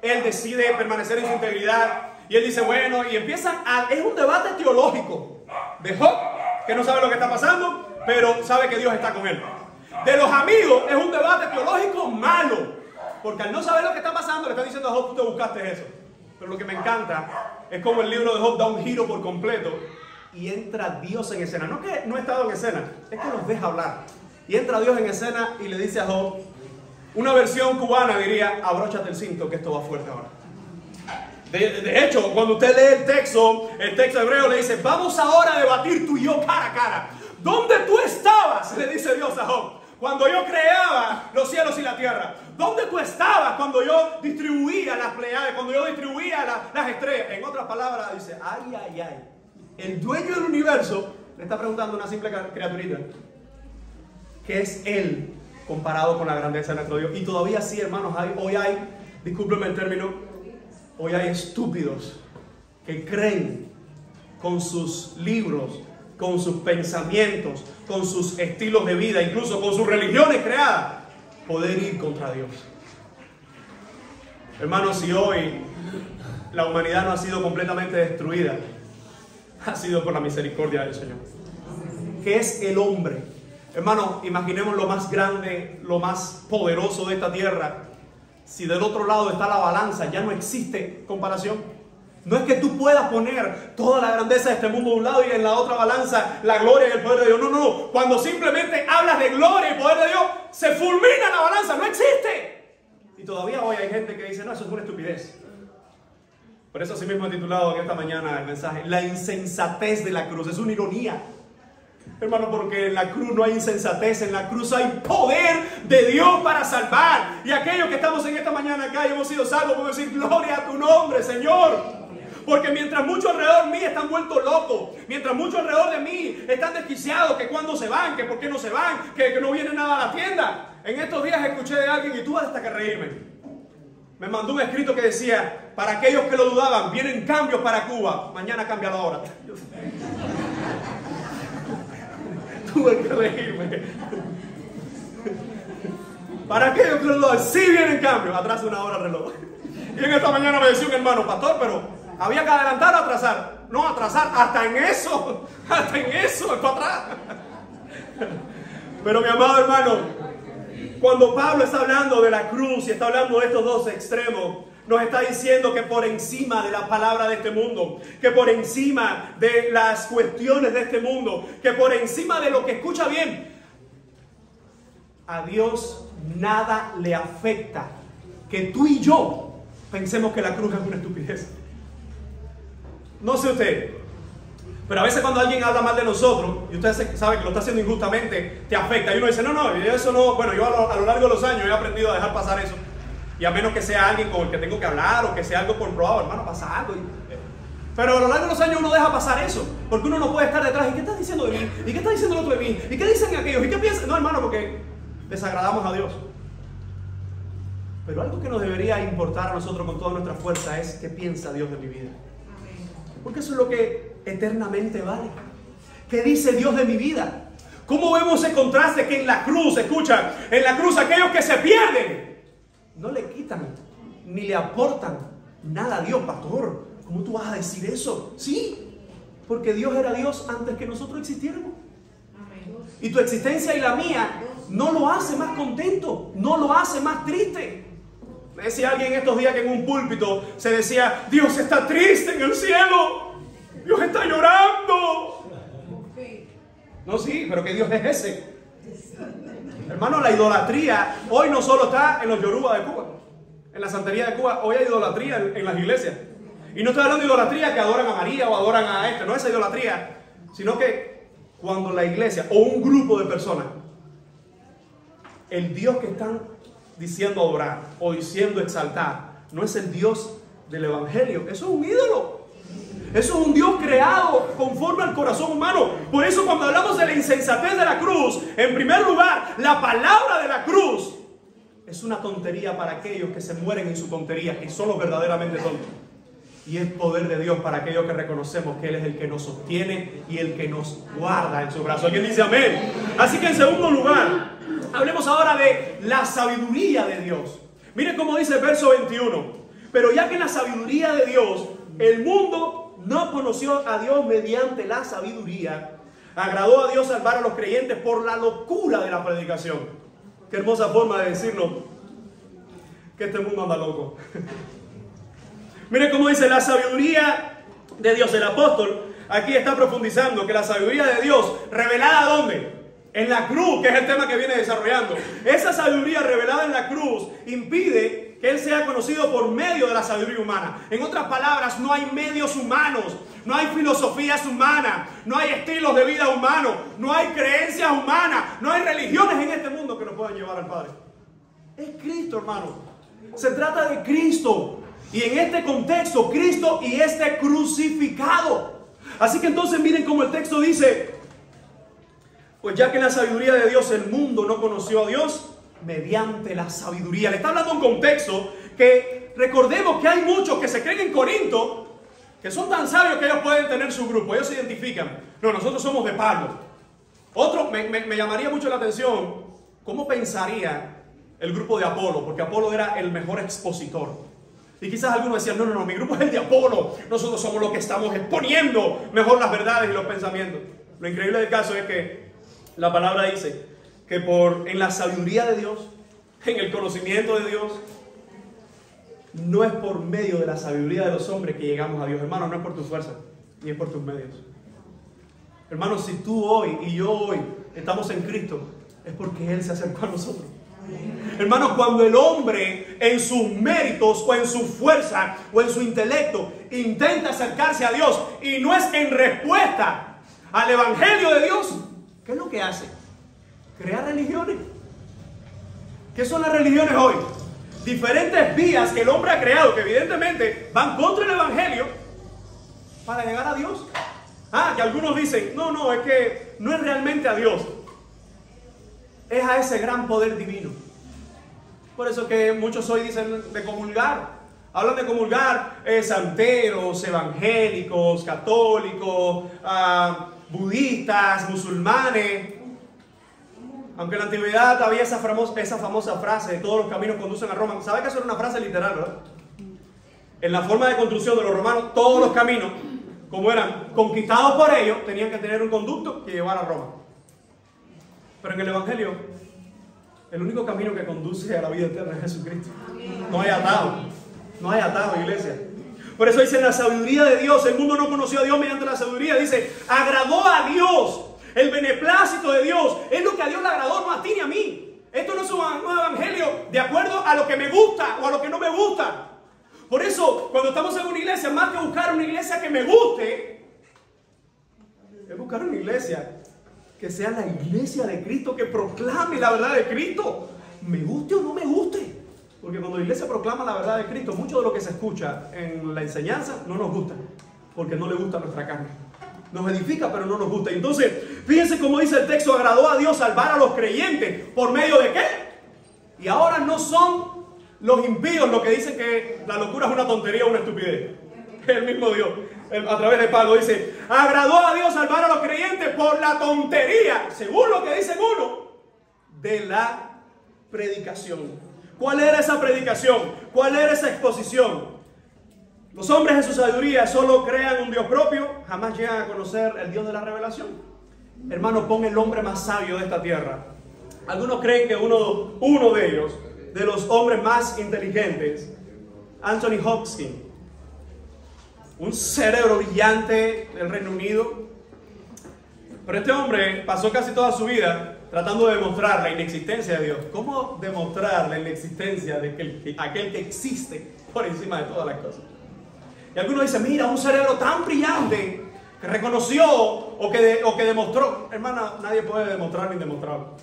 él decide permanecer en su integridad y él dice, bueno, y es un debate teológico de Job, que no sabe lo que está pasando, pero sabe que Dios está con él. De los amigos es un debate teológico malo, porque al no saber lo que está pasando le están diciendo a Job, tú te buscaste eso. Pero lo que me encanta es como el libro de Job da un giro por completo y entra Dios en escena. No que no ha estado en escena, es que los deja hablar. Y entra Dios en escena y le dice a Job, una versión cubana diría, abróchate el cinto que esto va fuerte ahora. De hecho, cuando usted lee el texto hebreo le dice, vamos ahora a debatir tú y yo cara a cara. ¿Dónde tú estabas? Le dice Dios a Job, cuando yo creaba los cielos y la tierra. ¿Dónde tú estabas cuando yo distribuía las Pleiades, cuando yo distribuía las estrellas? En otras palabras dice, ay, ay, ay. El dueño del universo le está preguntando a una simple criaturita, ¿qué es él comparado con la grandeza de nuestro Dios? Y todavía sí, hermanos, hoy hay discúlpeme el término, hoy hay estúpidos que creen con sus libros, con sus pensamientos, con sus estilos de vida, incluso con sus religiones creadas, poder ir contra Dios. Hermanos, si hoy la humanidad no ha sido completamente destruida, ha sido por la misericordia del Señor. ¿Qué es el hombre? Hermanos, imaginemos lo más grande, lo más poderoso de esta tierra. Si del otro lado está la balanza, ya no existe comparación. No es que tú puedas poner toda la grandeza de este mundo de un lado y en la otra balanza la gloria y el poder de Dios. No, no, no. Cuando simplemente hablas de gloria y poder de Dios, se fulmina la balanza. No existe. Y todavía hoy hay gente que dice, no, eso es una estupidez. Por eso así mismo he titulado en esta mañana el mensaje, la insensatez de la cruz. Es una ironía. Hermano, porque en la cruz no hay insensatez, en la cruz hay poder de Dios para salvar. Y aquellos que estamos en esta mañana acá y hemos sido salvos, podemos decir, gloria a tu nombre, Señor. Porque mientras muchos alrededor de mí están vueltos locos, mientras muchos alrededor de mí están desquiciados, que cuándo se van, que por qué no se van, que no viene nada a la tienda. En estos días escuché de alguien, y tuve hasta que reírme. Me mandó un escrito que decía, para aquellos que lo dudaban, vienen cambios para Cuba. Mañana cambia la hora. Tuve que reírme. Para aquellos que lo dudaban, sí vienen cambios. Atrás una hora el reloj. Y en esta mañana me decía un hermano, pastor, pero había que adelantar o atrasar. No, atrasar, hasta en eso, es para atrás. Pero mi amado hermano, cuando Pablo está hablando de la cruz y está hablando de estos dos extremos, nos está diciendo que por encima de la palabra de este mundo, que por encima de las cuestiones de este mundo, que por encima de lo que escucha bien, a Dios nada le afecta que tú y yo pensemos que la cruz es una estupidez. No sé usted, pero a veces cuando alguien habla mal de nosotros, y usted sabe que lo está haciendo injustamente, te afecta. Y uno dice, no, eso no. Bueno, yo a lo largo de los años he aprendido a dejar pasar eso. Y a menos que sea alguien con el que tengo que hablar o que sea algo comprobado, hermano, pasa algo. Pero a lo largo de los años uno deja pasar eso, porque uno no puede estar detrás. ¿Y qué estás diciendo de mí? ¿Y qué está diciendo el otro de mí? ¿Y qué dicen aquellos? ¿Y qué piensan? No, hermano, porque desagradamos a Dios. Pero algo que nos debería importar a nosotros con toda nuestra fuerza es qué piensa Dios de mi vida. Porque eso es lo que eternamente vale. ¿Qué dice Dios de mi vida? ¿Cómo vemos ese contraste que en la cruz, escucha, en la cruz aquellos que se pierden no le quitan ni le aportan nada a Dios? Pastor, ¿cómo tú vas a decir eso? Sí, porque Dios era Dios antes que nosotros existiéramos. Y tu existencia y la mía no lo hace más contento, no lo hace más triste. Me decía alguien estos días que en un púlpito se decía, Dios está triste en el cielo, Dios está llorando. No, sí, pero ¿qué Dios es ese? Hermano, la idolatría hoy no solo está en los Yoruba de Cuba, en la santería de Cuba, hoy hay idolatría en las iglesias. Y no estoy hablando de idolatría que adoran a María o adoran a no esa idolatría, sino que cuando la iglesia o un grupo de personas, el Dios que están diciendo adorar o diciendo exaltar, no es el Dios del Evangelio, eso es un ídolo. Eso es un Dios creado conforme al corazón humano. Por eso cuando hablamos de la insensatez de la cruz, en primer lugar, la palabra de la cruz es una tontería para aquellos que se mueren en su tontería, que son los verdaderamente tontos. Y es poder de Dios para aquellos que reconocemos que Él es el que nos sostiene y el que nos guarda en su brazo. ¿Alguien dice amén? Así que en segundo lugar, hablemos ahora de la sabiduría de Dios. Miren cómo dice el verso 21. Pero ya que en la sabiduría de Dios, el mundo no conoció a Dios mediante la sabiduría, agradó a Dios salvar a los creyentes por la locura de la predicación. Qué hermosa forma de decirnos que este mundo anda loco. Miren cómo dice la sabiduría de Dios. El apóstol aquí está profundizando que la sabiduría de Dios, revelada ¿dónde? En la cruz, que es el tema que viene desarrollando. Esa sabiduría revelada en la cruz impide que Él sea conocido por medio de la sabiduría humana. En otras palabras, no hay medios humanos, no hay filosofías humanas, no hay estilos de vida humanos, no hay creencias humanas, no hay religiones en este mundo que nos puedan llevar al Padre. Es Cristo, hermano. Se trata de Cristo. Y en este contexto, Cristo y este crucificado. Así que entonces miren cómo el texto dice: pues ya que en la sabiduría de Dios el mundo no conoció a Dios mediante la sabiduría. Le está hablando un contexto que recordemos que hay muchos que se creen en Corinto, que son tan sabios que ellos pueden tener su grupo, ellos se identifican. No, nosotros somos de Pablo. Otro, me llamaría mucho la atención, ¿cómo pensaría el grupo de Apolo? Porque Apolo era el mejor expositor. Y quizás algunos decían, no, mi grupo es el de Apolo, nosotros somos los que estamos exponiendo mejor las verdades y los pensamientos. Lo increíble del caso es que la palabra dice que en la sabiduría de Dios, en el conocimiento de Dios, no es por medio de la sabiduría de los hombres que llegamos a Dios. Hermano, no es por tu fuerza, ni es por tus medios. Hermano, si tú hoy y yo hoy estamos en Cristo, es porque Él se acercó a nosotros. Hermano, cuando el hombre en sus méritos o en su fuerza o en su intelecto intenta acercarse a Dios y no es en respuesta al evangelio de Dios, ¿qué es lo que hace? Crea religiones. ¿Qué son las religiones hoy? Diferentes vías que el hombre ha creado que evidentemente van contra el evangelio para llegar a Dios. Que algunos dicen, no, es que no es realmente a Dios, es a ese gran poder divino. Por eso que muchos hoy dicen de comulgar. Hablan de comulgar santeros, evangélicos, católicos, budistas, musulmanes. Aunque en la antigüedad había esa famosa frase de todos los caminos conducen a Roma. ¿Sabe que eso era una frase literal, verdad? En la forma de construcción de los romanos, todos los caminos, como eran conquistados por ellos, tenían que tener un conducto que llevara a Roma. Pero en el evangelio, el único camino que conduce a la vida eterna es Jesucristo. No hay atado. No hay atado, iglesia. Por eso dice, en la sabiduría de Dios, el mundo no conoció a Dios mediante la sabiduría. Dice, agradó a Dios. El beneplácito de Dios es lo que a Dios le agradó, no a ti ni a mí. Esto no es un evangelio de acuerdo a lo que me gusta o a lo que no me gusta. Por eso, cuando estamos en una iglesia, más que buscar una iglesia que me guste, es buscar una iglesia que sea la iglesia de Cristo, que proclame la verdad de Cristo, me guste o no me guste. Porque cuando la iglesia proclama la verdad de Cristo, mucho de lo que se escucha en la enseñanza no nos gusta, porque no le gusta nuestra carne. Nos edifica, pero no nos gusta. Entonces, fíjense cómo dice el texto, agradó a Dios salvar a los creyentes. ¿Por medio de qué? Y ahora no son los impíos los que dicen que la locura es una tontería o una estupidez. El mismo Dios, a través de Pablo, dice, agradó a Dios salvar a los creyentes por la tontería, según lo que dicen uno, de la predicación. ¿Cuál era esa predicación? ¿Cuál era esa exposición? Los hombres en su sabiduría solo crean un Dios propio, jamás llegan a conocer el Dios de la revelación. Hermano, pon el hombre más sabio de esta tierra. Algunos creen que uno de ellos, de los hombres más inteligentes, Anthony Hopkins, un cerebro brillante del Reino Unido. Pero este hombre pasó casi toda su vida tratando de demostrar la inexistencia de Dios. ¿Cómo demostrar la inexistencia de aquel que existe por encima de todas las cosas? Y algunos dicen, mira, un cerebro tan brillante que reconoció o que demostró. Hermana, nadie puede demostrar ni demostrarlo.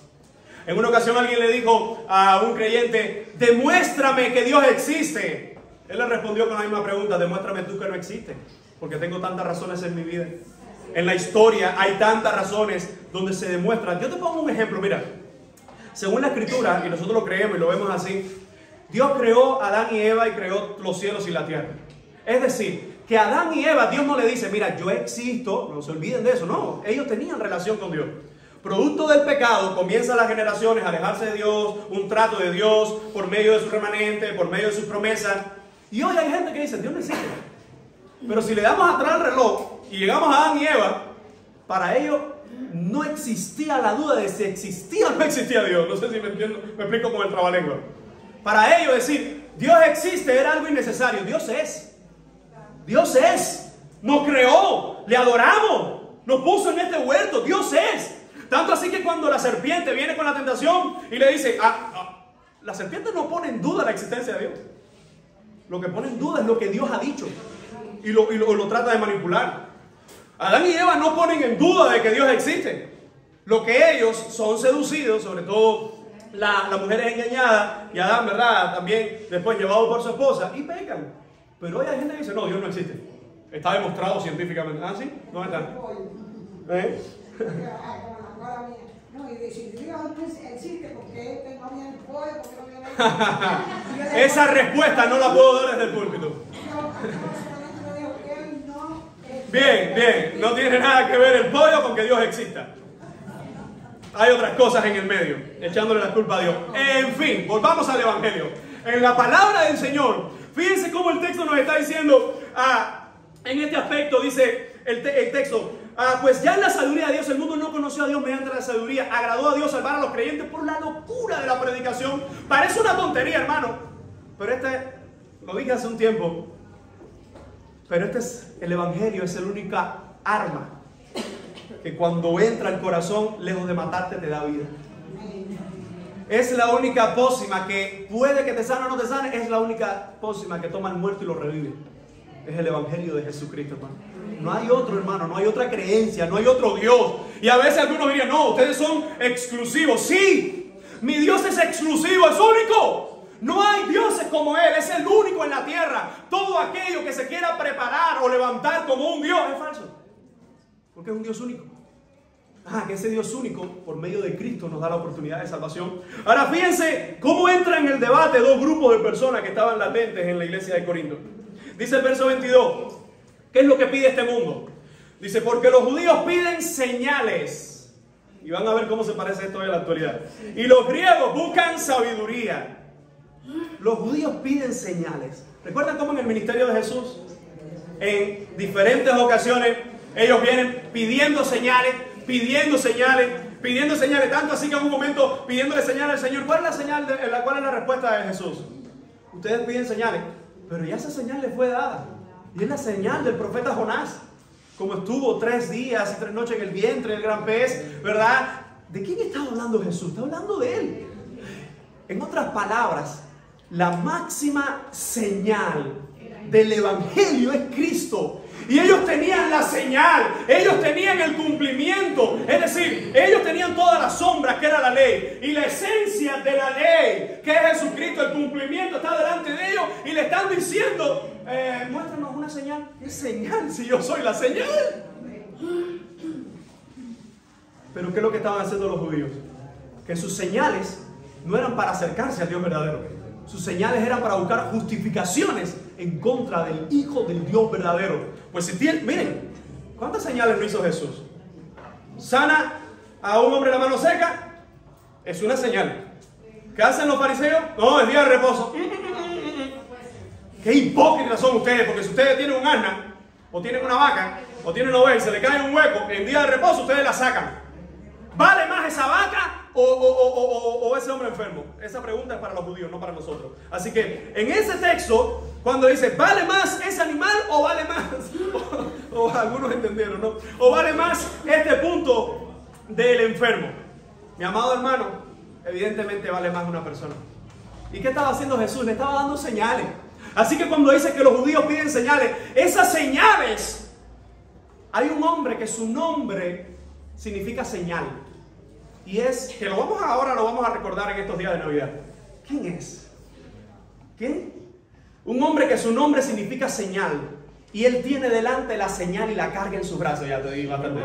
En una ocasión alguien le dijo a un creyente, demuéstrame que Dios existe. Él le respondió con la misma pregunta, demuéstrame tú que no existe, porque tengo tantas razones en mi vida. En la historia hay tantas razones donde se demuestra. Yo te pongo un ejemplo, mira. Según la Escritura, y nosotros lo creemos y lo vemos así, Dios creó a Adán y Eva y creó los cielos y la tierra. Es decir, que a Adán y Eva Dios no le dice, mira, yo existo, no se olviden de eso. No, ellos tenían relación con Dios. Producto del pecado, comienzan las generaciones a alejarse de Dios, un trato de Dios por medio de su remanente, por medio de sus promesas. Y hoy hay gente que dice, Dios no existe. Pero si le damos atrás el reloj y llegamos a Adán y Eva, para ellos no existía la duda de si existía o no existía Dios. No sé si me entiendo, me explico con el trabalengua. Para ellos decir, Dios existe era algo innecesario. Dios es. Dios es. Nos creó, le adoramos, nos puso en este huerto. Dios es. Tanto así que cuando la serpiente viene con la tentación y le dice, la serpiente no pone en duda la existencia de Dios. Lo que pone en duda es lo que Dios ha dicho y lo trata de manipular. Adán y Eva no ponen en duda de que Dios existe. Lo que ellos son seducidos, sobre todo la mujer es engañada y Adán, ¿verdad? También después llevado por su esposa y pecan. Pero hoy hay gente que dice, no, Dios no existe. Está demostrado científicamente. ¿Ah, sí? ¿Dónde está? No, y si Dios existe, ¿por qué no viene el pollo? ¿Por qué no viene Esa respuesta no la puedo dar desde el púlpito. Bien, bien, no tiene nada que ver el pollo con que Dios exista. Hay otras cosas en el medio, echándole la culpa a Dios. En fin, volvamos al Evangelio. En la palabra del Señor, fíjense cómo el texto nos está diciendo, en este aspecto dice el texto, pues ya en la sabiduría de Dios, el mundo no conoció a Dios mediante la sabiduría, agradó a Dios salvar a los creyentes por la locura de la predicación. Parece una tontería, hermano, pero lo dije hace un tiempo, pero el Evangelio es la única arma que cuando entra al corazón, lejos de matarte, te da vida. Es la única pócima que puede que te sane o no te sane, es la única pócima que toma al muerto y lo revive. Es el Evangelio de Jesucristo, hermano. No hay otro, hermano, no hay otra creencia, no hay otro Dios. Y a veces algunos dirían, no, ustedes son exclusivos. Sí, mi Dios es exclusivo, es único. No hay dioses como Él, es el único en la tierra. Todo aquello que se quiera preparar o levantar como un Dios es falso. Porque es un Dios único. Que ese Dios único, por medio de Cristo, nos da la oportunidad de salvación. Ahora fíjense cómo entra en el debate dos grupos de personas que estaban latentes en la iglesia de Corinto. Dice el verso 22, ¿qué es lo que pide este mundo? Dice, porque los judíos piden señales. Y van a ver cómo se parece esto en la actualidad. Y los griegos buscan sabiduría. Los judíos piden señales. ¿Recuerdan cómo en el ministerio de Jesús, en diferentes ocasiones, ellos vienen pidiendo señales, tanto así que en un momento pidiéndole señales al Señor? ¿Cuál es la señal? ¿Cuál es la respuesta de Jesús? Ustedes piden señales, pero ya esa señal les fue dada. Y es la señal del profeta Jonás. Como estuvo 3 días y 3 noches en el vientre del gran pez, ¿verdad? ¿De quién está hablando Jesús? Está hablando de Él. En otras palabras, la máxima señal del Evangelio es Cristo. Y ellos tenían la señal, ellos tenían el cumplimiento, es decir, ellos tenían todas las sombras que era la ley, y la esencia de la ley, que es Jesucristo, el cumplimiento está delante de ellos, y le están diciendo, muéstranos una señal. ¿Qué señal si yo soy la señal? Pero ¿qué es lo que estaban haciendo los judíos? Que sus señales no eran para acercarse al Dios verdadero. Sus señales eran para buscar justificaciones en contra del Hijo del Dios verdadero. Pues si tienen, miren, ¿cuántas señales no hizo Jesús? Sana a un hombre la mano seca, es una señal. ¿Qué hacen los fariseos? No, es día de reposo. Qué hipócritas son ustedes, porque si ustedes tienen un asna, o tienen una vaca, o tienen una oveja y se le cae un hueco, en día de reposo ustedes la sacan. ¿Vale más esa vaca o ese hombre enfermo? Esa pregunta es para los judíos, no para nosotros. Así que en ese texto, cuando dice, ¿vale más ese animal o vale más? o algunos entendieron, ¿no? O vale más este punto del enfermo. Mi amado hermano, evidentemente vale más una persona. ¿Y qué estaba haciendo Jesús? Le estaba dando señales. Así que cuando dice que los judíos piden señales, esas señales, hay un hombre que su nombre significa señal. Y es, que ahora lo vamos a recordar en estos días de Navidad. ¿Quién es? ¿Quién? Un hombre que su nombre significa señal. Y él tiene delante la señal y la carga en sus brazos. Ya te di bastante.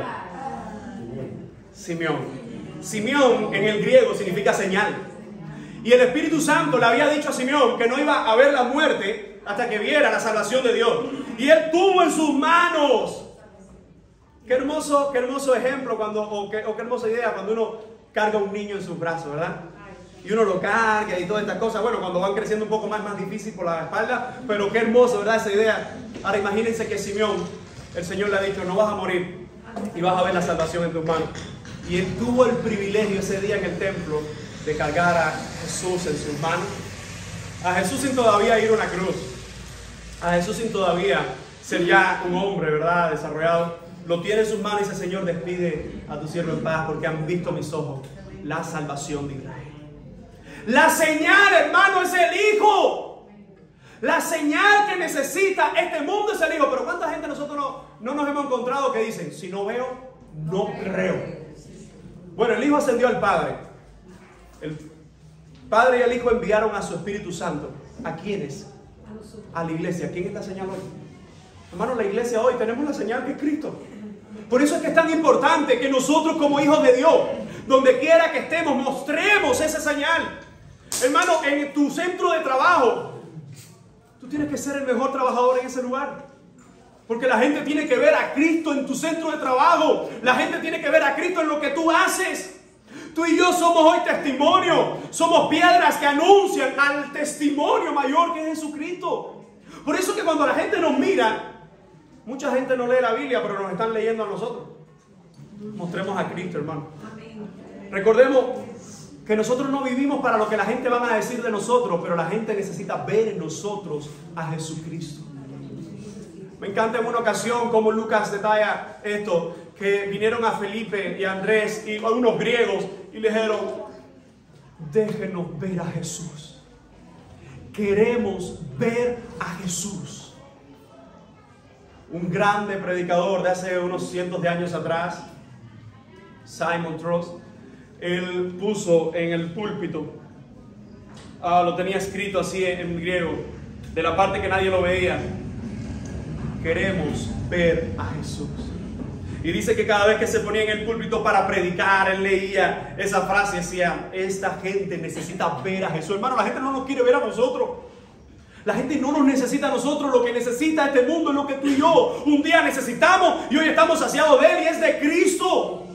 Simeón. Simeón en el griego significa señal. Y el Espíritu Santo le había dicho a Simeón que no iba a ver la muerte hasta que viera la salvación de Dios. Y él tuvo en sus manos. Qué hermoso ejemplo qué hermosa idea cuando uno carga a un niño en sus brazos, ¿verdad? Y uno lo carga y todas estas cosas. Bueno, cuando van creciendo un poco más difícil por la espalda, pero qué hermoso, ¿verdad? Esa idea. Ahora imagínense que Simeón, el Señor le ha dicho, no vas a morir y vas a ver la salvación en tus manos. Y él tuvo el privilegio ese día en el templo de cargar a Jesús en sus manos. A Jesús sin todavía ir a una cruz. A Jesús sin todavía ser ya un hombre, ¿verdad? Desarrollado. Lo tiene en sus manos y dice, Señor, despide a tu siervo en paz porque han visto mis ojos la salvación de Israel. La señal, hermano, es el Hijo. La señal que necesita este mundo es el Hijo. Pero ¿cuánta gente nosotros no nos hemos encontrado que dicen, si no veo, no creo? Bueno, el Hijo ascendió al Padre. El Padre y el Hijo enviaron a su Espíritu Santo. ¿A quiénes? A la iglesia. ¿Quién es la señal hoy? Hermano, la iglesia hoy tenemos la señal que es Cristo. Por eso es que es tan importante que nosotros como hijos de Dios, donde quiera que estemos, mostremos esa señal. Hermano, en tu centro de trabajo, tú tienes que ser el mejor trabajador en ese lugar. Porque la gente tiene que ver a Cristo en tu centro de trabajo. La gente tiene que ver a Cristo en lo que tú haces. Tú y yo somos hoy testimonio. Somos piedras que anuncian al testimonio mayor que es Jesucristo. Por eso que cuando la gente nos mira, mucha gente no lee la Biblia, pero nos están leyendo a nosotros. Mostremos a Cristo, hermano. Recordemos que nosotros no vivimos para lo que la gente va a decir de nosotros, pero la gente necesita ver en nosotros a Jesucristo. Me encanta en una ocasión como Lucas detalla esto, que vinieron a Felipe y a Andrés y a unos griegos y le dijeron: déjenos ver a Jesús. Queremos ver a Jesús. Un grande predicador de hace unos cientos de años atrás, Simon Trost, él puso en el púlpito, lo tenía escrito así en griego, de la parte que nadie lo veía: queremos ver a Jesús. Y dice que cada vez que se ponía en el púlpito para predicar, él leía esa frase y decía: esta gente necesita ver a Jesús. Hermano, la gente no nos quiere ver a nosotros. La gente no nos necesita a nosotros. Lo que necesita este mundo es lo que tú y yo un día necesitamos y hoy estamos saciados de él, y es de Cristo.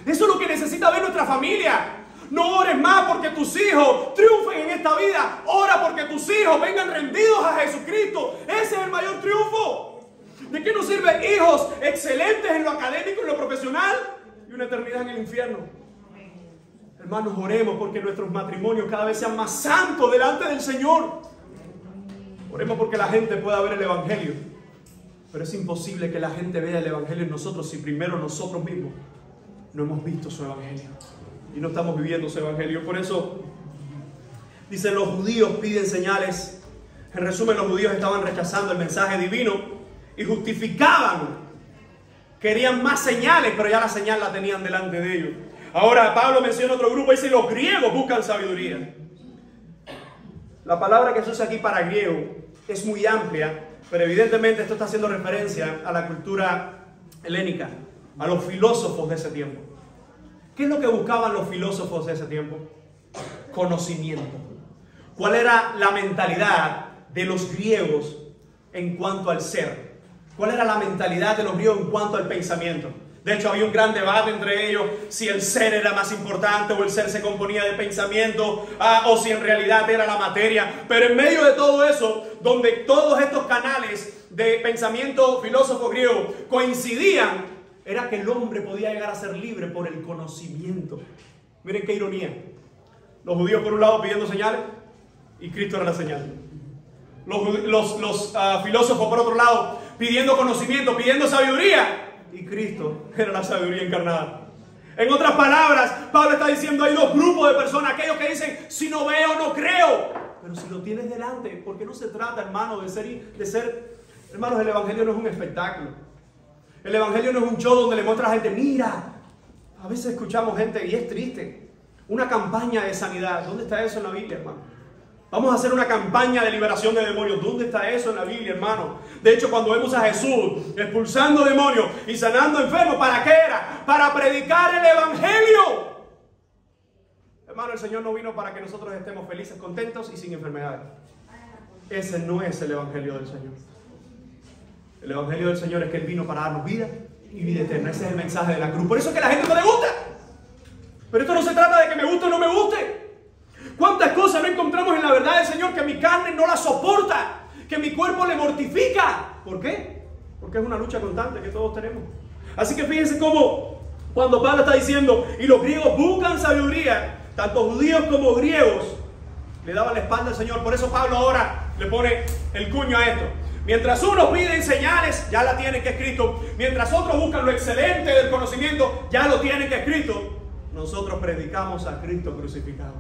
Eso es lo que necesita ver nuestra familia. No ores más porque tus hijos triunfen en esta vida. Ora porque tus hijos vengan rendidos a Jesucristo. Ese es el mayor triunfo. ¿De qué nos sirve hijos excelentes en lo académico, en lo profesional, y una eternidad en el infierno? Hermanos, oremos porque nuestros matrimonios cada vez sean más santos delante del Señor. Oremos porque la gente pueda ver el Evangelio. Pero es imposible que la gente vea el Evangelio en nosotros si primero nosotros mismos no hemos visto su Evangelio y no estamos viviendo su Evangelio. Por eso dice: los judíos piden señales. En resumen, los judíos estaban rechazando el mensaje divino y justificaban, querían más señales, pero ya la señal la tenían delante de ellos. Ahora Pablo menciona otro grupo y dice: los griegos buscan sabiduría. La palabra que se usa aquí para griego es muy amplia, pero evidentemente esto está haciendo referencia a la cultura helénica, a los filósofos de ese tiempo. ¿Qué es lo que buscaban los filósofos de ese tiempo? Conocimiento. ¿Cuál era la mentalidad de los griegos en cuanto al ser? ¿Cuál era la mentalidad de los griegos en cuanto al pensamiento? De hecho, había un gran debate entre ellos si el ser era más importante o el ser se componía de pensamiento, o si en realidad era la materia. Pero en medio de todo eso, donde todos estos canales de pensamiento filósofo griego coincidían, era que el hombre podía llegar a ser libre por el conocimiento. Miren qué ironía. Los judíos por un lado pidiendo señales y Cristo era la señal. Los filósofos por otro lado pidiendo conocimiento, pidiendo sabiduría, y Cristo era la sabiduría encarnada. En otras palabras, Pablo está diciendo: hay dos grupos de personas, aquellos que dicen: si no veo, no creo. Pero si lo tienes delante, porque no se trata, hermano, de ser, hermanos, el Evangelio no es un espectáculo. El Evangelio no es un show donde le muestra a la gente: mira. A veces escuchamos gente, y es triste, una campaña de sanidad. ¿Dónde está eso en la Biblia, hermano? Vamos a hacer una campaña de liberación de demonios. ¿Dónde está eso en la Biblia, hermano? De hecho, cuando vemos a Jesús expulsando demonios y sanando enfermos, ¿para qué era? Para predicar el Evangelio. Hermano, el Señor no vino para que nosotros estemos felices, contentos y sin enfermedades. Ese no es el Evangelio del Señor. El Evangelio del Señor es que Él vino para darnos vida y vida eterna. Ese es el mensaje de la cruz. Por eso es que a la gente no le gusta. Pero esto no se trata de que me guste o no me guste. ¿Cuántas cosas no encontramos en la verdad del Señor que mi carne no la soporta? Que mi cuerpo le mortifica. ¿Por qué? Porque es una lucha constante que todos tenemos. Así que fíjense cómo cuando Pablo está diciendo: y los griegos buscan sabiduría, tanto judíos como griegos le daban la espalda al Señor. Por eso Pablo ahora le pone el cuño a esto. Mientras unos piden señales, ya la tienen que escrito. Mientras otros buscan lo excelente del conocimiento, ya lo tienen que escrito. Nosotros predicamos a Cristo crucificado.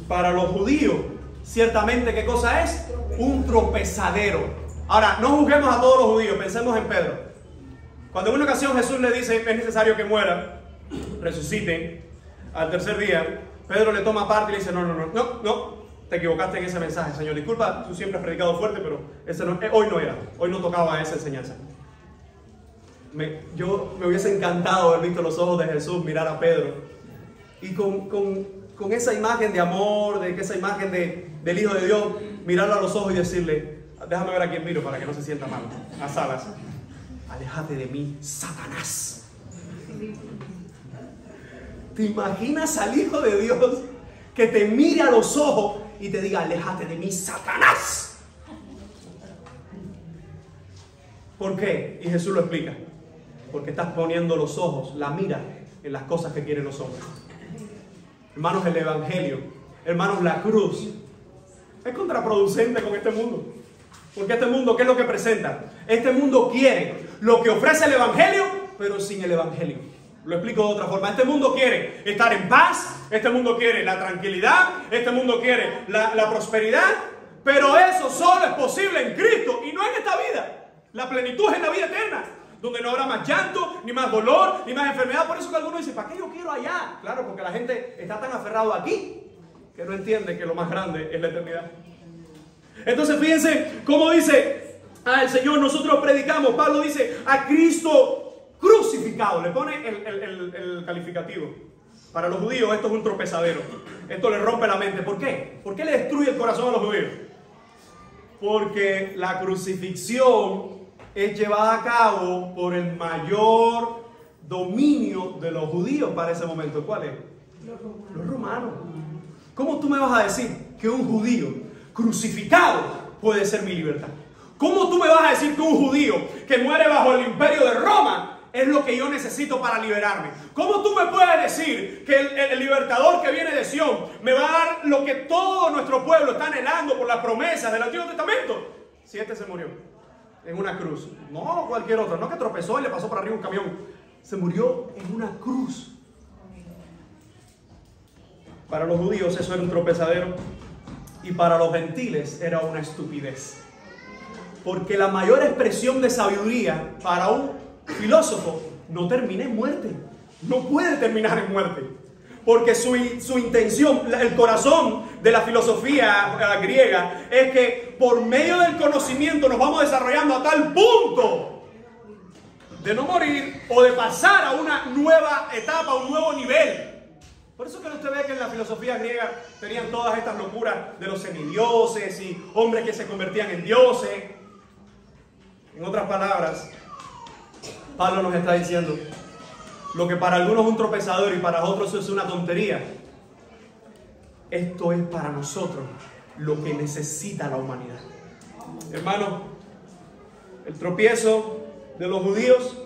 Para los judíos, ciertamente, ¿qué cosa es? Un tropezadero. Ahora, no juzguemos a todos los judíos, pensemos en Pedro. Cuando en una ocasión Jesús le dice: es necesario que muera, resucite al tercer día, Pedro le toma parte y le dice: no, te equivocaste en ese mensaje, Señor. Disculpa, tú siempre has predicado fuerte, pero ese no, hoy no era, hoy no tocaba esa enseñanza. Yo me hubiese encantado haber visto los ojos de Jesús mirar a Pedro y con esa imagen de amor, de esa imagen del Hijo de Dios, mirarlo a los ojos y decirle, déjame ver a quién miro para que no se sienta mal, a Salas, aléjate de mí, Satanás. ¿Te imaginas al Hijo de Dios que te mire a los ojos y te diga, aléjate de mí, Satanás? ¿Por qué? Y Jesús lo explica. Porque estás poniendo los ojos, la mira en las cosas que quieren los hombres. Hermanos, el Evangelio, hermanos, la cruz es contraproducente con este mundo. Porque este mundo, ¿qué es lo que presenta? Este mundo quiere lo que ofrece el Evangelio, pero sin el Evangelio. Lo explico de otra forma. Este mundo quiere estar en paz, este mundo quiere la tranquilidad, este mundo quiere la prosperidad, pero eso solo es posible en Cristo y no en esta vida. La plenitud es en la vida eterna, donde no habrá más llanto, ni más dolor, ni más enfermedad. Por eso que algunos dicen, ¿para qué yo quiero allá? Claro, porque la gente está tan aferrado aquí que no entiende que lo más grande es la eternidad. Entonces fíjense cómo dice el Señor, nosotros predicamos, Pablo dice, a Cristo crucificado. Le pone el calificativo. Para los judíos esto es un tropezadero. Esto le rompe la mente. ¿Por qué? ¿Por qué le destruye el corazón a los judíos? Porque la crucifixión es llevada a cabo por el mayor dominio de los judíos para ese momento. ¿Cuál es? Los romanos. ¿Cómo tú me vas a decir que un judío crucificado puede ser mi libertad? ¿Cómo tú me vas a decir que un judío que muere bajo el imperio de Roma es lo que yo necesito para liberarme? ¿Cómo tú me puedes decir que el libertador que viene de Sión me va a dar lo que todo nuestro pueblo está anhelando por las promesas del Antiguo Testamento? Si este se murió en una cruz, no cualquier otro, no que tropezó y le pasó por arriba un camión, se murió en una cruz. Para los judíos eso era un tropezadero y para los gentiles era una estupidez, porque la mayor expresión de sabiduría para un filósofo no termina en muerte, no puede terminar en muerte, porque su intención, el corazón de la filosofía griega es que por medio del conocimiento nos vamos desarrollando a tal punto de no morir o de pasar a una nueva etapa, a un nuevo nivel. Por eso que usted ve que en la filosofía griega tenían todas estas locuras de los semidioses y hombres que se convertían en dioses. En otras palabras, Pablo nos está diciendo, lo que para algunos es un tropezador y para otros es una tontería, esto es para nosotros lo que necesita la humanidad. Hermano, el tropiezo de los judíos,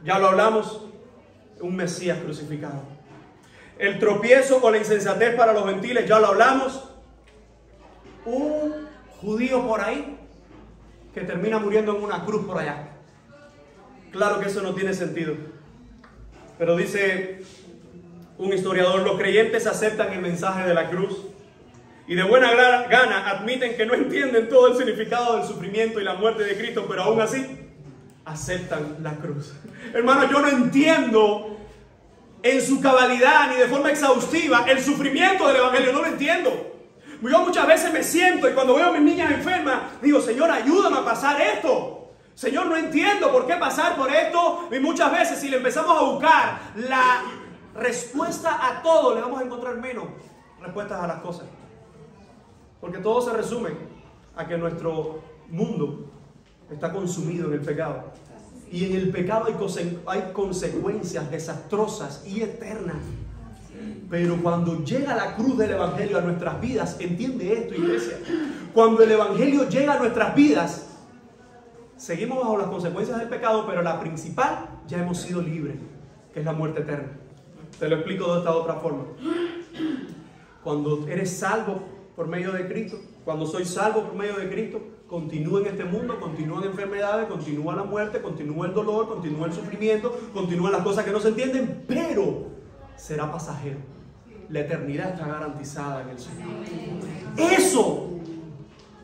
ya lo hablamos, un Mesías crucificado. El tropiezo o la insensatez para los gentiles, ya lo hablamos, un judío por ahí que termina muriendo en una cruz por allá. Claro que eso no tiene sentido. Pero dice un historiador, los creyentes aceptan el mensaje de la cruz y de buena gana admiten que no entienden todo el significado del sufrimiento y la muerte de Cristo, pero aún así aceptan la cruz. Hermano, yo no entiendo en su cabalidad ni de forma exhaustiva el sufrimiento del Evangelio, no lo entiendo. Yo muchas veces me siento y cuando veo a mis niñas enfermas, digo, Señor, ayúdame a pasar esto. Señor, no entiendo por qué pasar por esto. Y muchas veces si le empezamos a buscar la respuesta a todo, le vamos a encontrar menos respuestas a las cosas. Porque todo se resume a que nuestro mundo está consumido en el pecado. Y en el pecado hay consecuencias desastrosas y eternas. Pero cuando llega la cruz del Evangelio a nuestras vidas, entiende esto, iglesia. Cuando el Evangelio llega a nuestras vidas, seguimos bajo las consecuencias del pecado, pero la principal, ya hemos sido libres, que es la muerte eterna. Te lo explico de esta otra forma. Cuando eres salvo por medio de Cristo, cuando soy salvo por medio de Cristo, continúa en este mundo, continúan enfermedades, continúa la muerte, continúa el dolor, continúa el sufrimiento, continúan las cosas que no se entienden, pero será pasajero. La eternidad está garantizada en el Señor. Eso,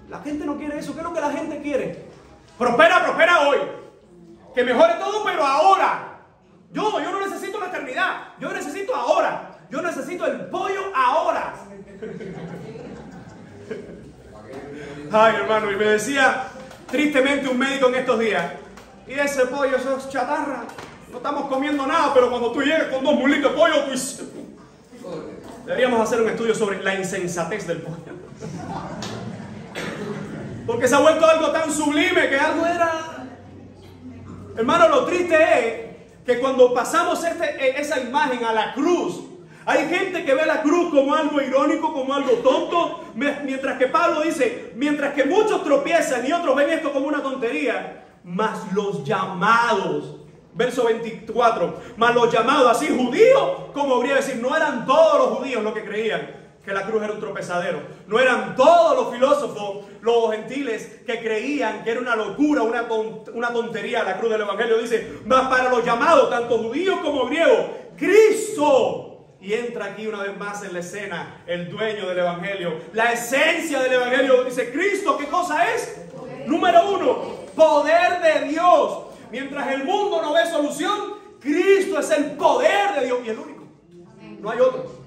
la gente no quiere eso. ¿Qué es lo que la gente quiere? Prospera, prospera hoy. Que mejore todo, pero ahora. Yo no necesito la eternidad. Yo necesito ahora. Yo necesito el pollo ahora. Ay, hermano, y me decía tristemente un médico en estos días Y ese pollo, eso es chatarra. No estamos comiendo nada, pero cuando tú llegues con 2 mulitos de pollo, tú dices... Deberíamos hacer un estudio sobre la insensatez del pollo. Porque se ha vuelto algo tan sublime que algo era... Hermano, lo triste es que cuando pasamos esa imagen a la cruz, hay gente que ve la cruz como algo irónico, como algo tonto, mientras que Pablo dice, mientras que muchos tropiezan y otros ven esto como una tontería, mas los llamados, verso 24, mas los llamados, así judíos como habría decir, no eran todos los judíos los que creían que la cruz era un tropezadero, no eran todos los filósofos, los gentiles que creían que era una locura, una tontería la cruz del evangelio. Dice, mas para los llamados, tanto judíos como griegos, Cristo. Y entra aquí una vez más en la escena el dueño del evangelio, la esencia del evangelio. Dice, Cristo, ¿qué cosa es? Número 1, poder de Dios. Mientras el mundo no ve solución, Cristo es el poder de Dios y el único. No hay otro.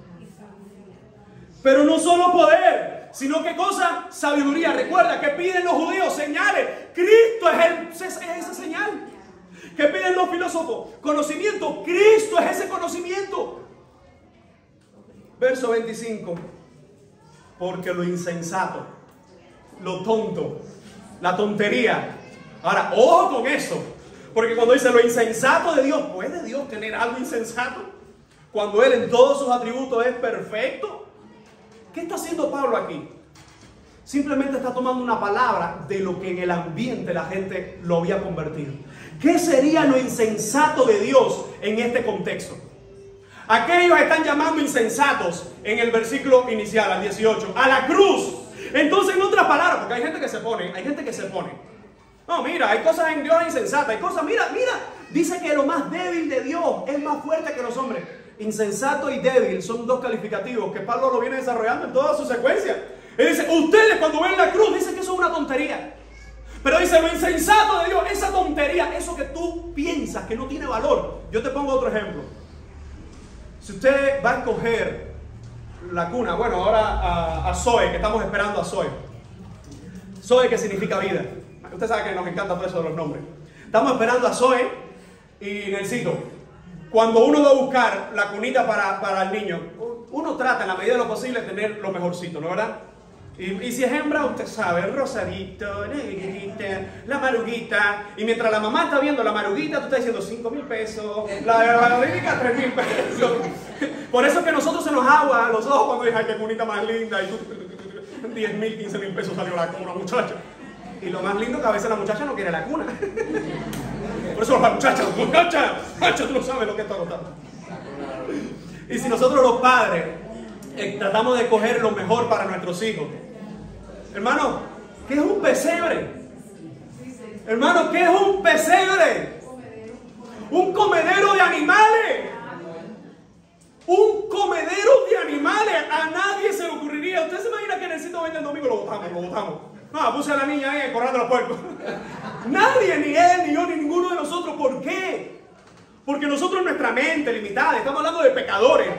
Pero no solo poder, sino que cosa, sabiduría. Recuerda que piden los judíos señales. Cristo es esa señal. ¿Qué piden los filósofos? Conocimiento. Cristo es ese conocimiento. Verso 25. Porque lo insensato, lo tonto, la tontería. Ahora, ojo con eso. Porque cuando dice lo insensato de Dios, ¿puede Dios tener algo insensato? Cuando Él en todos sus atributos es perfecto. ¿Qué está haciendo Pablo aquí? Simplemente está tomando una palabra de lo que en el ambiente la gente lo había convertido. ¿Qué sería lo insensato de Dios en este contexto? Aquellos están llamando insensatos en el versículo inicial, al 18, a la cruz. Entonces, en otras palabras, porque hay gente que se pone. No, mira, hay cosas en Dios insensatas, hay cosas, mira, dice que lo más débil de Dios es más fuerte que los hombres. Insensato y débil son 2 calificativos que Pablo lo viene desarrollando en toda su secuencia. Él dice, ustedes cuando ven la cruz dicen que eso es una tontería. Pero dice, lo insensato de Dios, esa tontería, eso que tú piensas que no tiene valor. Yo te pongo otro ejemplo. Si usted va a escoger la cuna, bueno, ahora a Zoe, que estamos esperando a Zoe. Zoe, que significa vida. Usted sabe que nos encanta todo eso de los nombres. Estamos esperando a Zoe y Nelsito. Cuando uno va a buscar la cunita para el niño, uno trata en la medida de lo posible de tener lo mejorcito, ¿no verdad? Y si es hembra, usted sabe, el rosadito, la maruguita. Y mientras la mamá está viendo la maruguita, tú estás diciendo 5,000 pesos, la maruguita 3,000 pesos. Por eso es que nosotros se nos agua los ojos cuando dicen, ay, qué cunita más linda. Y tú, 10,000, 15,000 pesos salió la cuna, muchacha. Y lo más lindo que a veces la muchacha no quiere la cuna. Por eso la muchacha, tú no sabes lo que está notando. Y si nosotros los padres tratamos de coger lo mejor para nuestros hijos, hermano, ¿qué es un pesebre? Hermano, ¿qué es un pesebre? Un comedero de animales. Un comedero de animales. A nadie se le ocurriría. Usted se imagina que necesito venir el domingo, lo botamos. No, puse a la niña ahí corrando los puercos. Nadie, ni él, ni yo, ni ninguno de nosotros. ¿Por qué? Porque nosotros en nuestra mente limitada, estamos hablando de pecadores,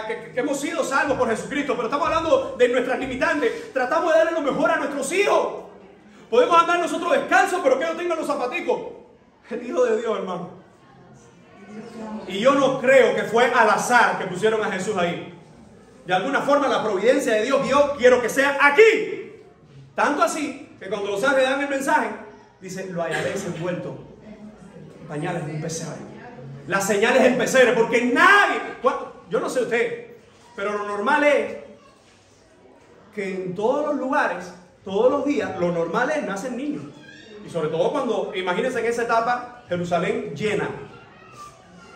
que hemos sido salvos por Jesucristo, pero estamos hablando de nuestras limitantes. Tratamos de darle lo mejor a nuestros hijos. Podemos andar nosotros descalzos, pero que no tengan los zapaticos. El Hijo de Dios, hermano. Y yo no creo que fue al azar que pusieron a Jesús ahí. De alguna forma la providencia de Dios vio, quiero que sea aquí. Tanto así, que cuando los ángeles dan el mensaje, dice, lo hallaréis envuelto en pañales de un pesebre. La señal es el pesebre, porque nadie, yo no sé usted, pero lo normal es que en todos los lugares, todos los días, lo normal es nacen niños. Y sobre todo cuando, imagínense en esa etapa, Jerusalén llena.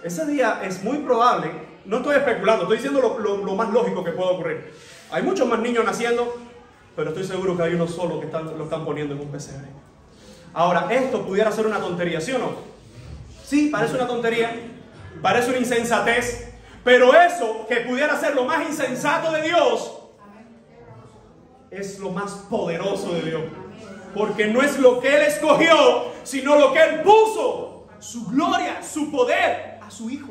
Ese día es muy probable, no estoy especulando, estoy diciendo lo más lógico que puede ocurrir. Hay muchos más niños naciendo, pero estoy seguro que hay uno solo que lo están poniendo en un pesebre. Ahora, esto pudiera ser una tontería, ¿sí o no? Sí, parece una tontería, parece una insensatez, pero eso que pudiera ser lo más insensato de Dios es lo más poderoso de Dios. Porque no es lo que Él escogió, sino lo que Él puso, su gloria, su poder a su Hijo.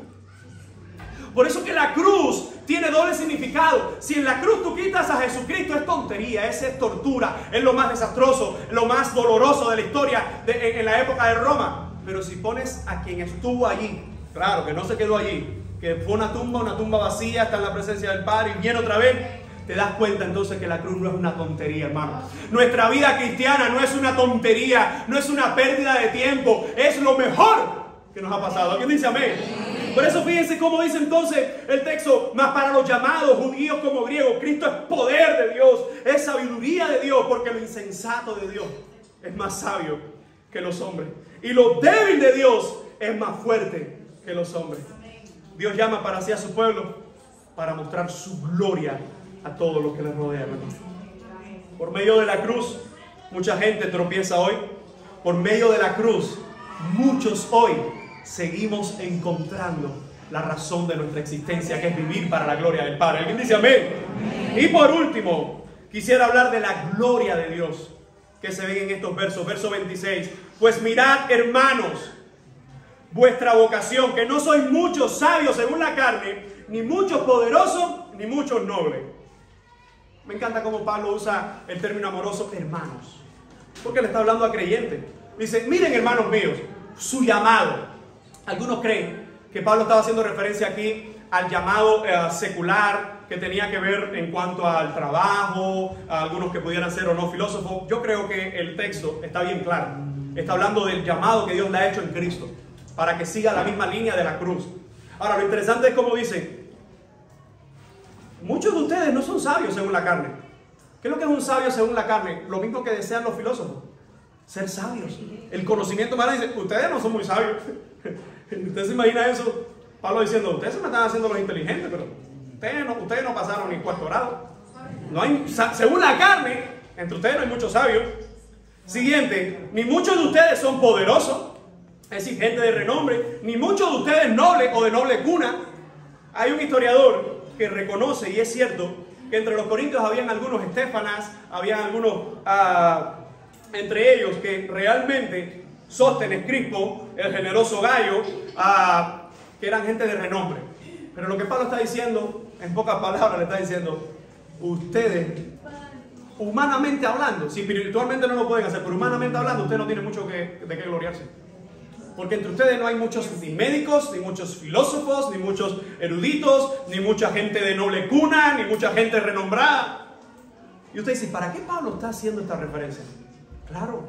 Por eso que la cruz tiene doble significado. Si en la cruz tú quitas a Jesucristo, es tontería, es tortura, es lo más desastroso, lo más doloroso de la historia en la época de Roma. Pero si pones a quien estuvo allí, claro, que no se quedó allí, que fue una tumba vacía, está en la presencia del Padre y viene otra vez, te das cuenta entonces que la cruz no es una tontería, hermano. Nuestra vida cristiana no es una tontería, no es una pérdida de tiempo, es lo mejor que nos ha pasado. ¿Alguien dice amén? Por eso fíjense cómo dice entonces el texto: mas para los llamados, judíos como griegos, Cristo es poder de Dios, es sabiduría de Dios, porque lo insensato de Dios es más sabio que los hombres, y lo débil de Dios es más fuerte que los hombres. Dios llama para sí a su pueblo, para mostrar su gloria a todos los que les rodean, hermano. Por medio de la cruz, mucha gente tropieza hoy. Por medio de la cruz, muchos hoy seguimos encontrando la razón de nuestra existencia, que es vivir para la gloria del Padre. ¿Alguien dice amén? Y por último, quisiera hablar de la gloria de Dios que se ve en estos versos. Verso 26. Pues mirad, hermanos, vuestra vocación, que no sois muchos sabios según la carne, ni muchos poderosos, ni muchos nobles. Me encanta cómo Pablo usa el término amoroso hermanos, porque le está hablando a creyentes. Dice: miren, hermanos míos, su llamado. Algunos creen que Pablo estaba haciendo referencia aquí al llamado secular, que tenía que ver en cuanto al trabajo, a algunos que pudieran ser o no filósofos. Yo creo que el texto está bien claro. Está hablando del llamado que Dios le ha hecho en Cristo, para que siga la misma línea de la cruz. Ahora, lo interesante es como dice: muchos de ustedes no son sabios según la carne. ¿Qué es lo que es un sabio según la carne? Lo mismo que desean los filósofos: ser sabios. El conocimiento humano dice: ustedes no son muy sabios. ¿Usted se imagina eso? Pablo diciendo: ustedes se me están haciendo los inteligentes, pero ustedes no pasaron ni cuarto grado. No hay, según la carne, entre ustedes no hay muchos sabios. Siguiente: ni muchos de ustedes son poderosos, es decir, gente de renombre, ni muchos de ustedes nobles o de noble cuna. Hay un historiador que reconoce, y es cierto, que entre los corintios habían algunos Estéfanas, habían algunos, entre ellos, que realmente Sóstenes, Crispo, el generoso Gayo, que eran gente de renombre. Pero lo que Pablo está diciendo, en pocas palabras le está diciendo: ustedes, humanamente hablando, si espiritualmente no lo pueden hacer, pero humanamente hablando, ustedes no tienen mucho de qué gloriarse. Porque entre ustedes no hay muchos ni médicos, ni muchos filósofos, ni muchos eruditos, ni mucha gente de noble cuna, ni mucha gente renombrada. Y usted dice: ¿para qué Pablo está haciendo esta referencia? Claro,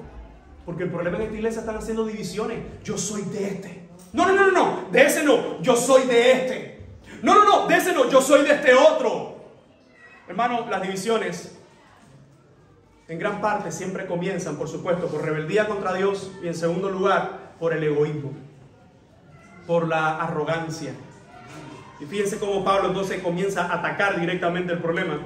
porque el problema en esta iglesia están haciendo divisiones. Yo soy de este. No, de ese no, yo soy de este. No, de ese no, yo soy de este otro. Hermano, las divisiones en gran parte siempre comienzan, por supuesto, por rebeldía contra Dios, y en segundo lugar, por el egoísmo, por la arrogancia. Y fíjense cómo Pablo entonces comienza a atacar directamente el problema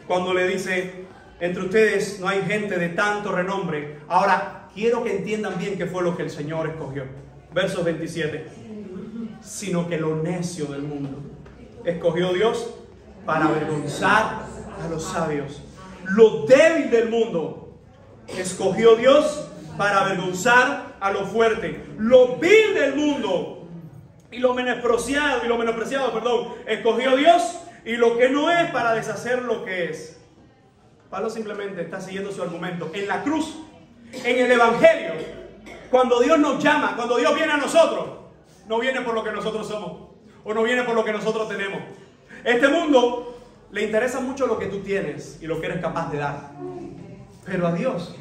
cuando le dice: entre ustedes no hay gente de tanto renombre. Ahora, quiero que entiendan bien qué fue lo que el Señor escogió. Versos 27. Sino que lo necio del mundo escogió Dios para avergonzar a los sabios. Lo débil del mundo escogió Dios para avergonzar a lo fuerte. Lo vil del mundo y lo menospreciado, escogió Dios, y lo que no es, para deshacer lo que es. Pablo simplemente está siguiendo su argumento. En la cruz, en el evangelio, cuando Dios nos llama, cuando Dios viene a nosotros, no viene por lo que nosotros somos, o no viene por lo que nosotros tenemos. Este mundo le interesa mucho lo que tú tienes y lo que eres capaz de dar. Pero a Dios,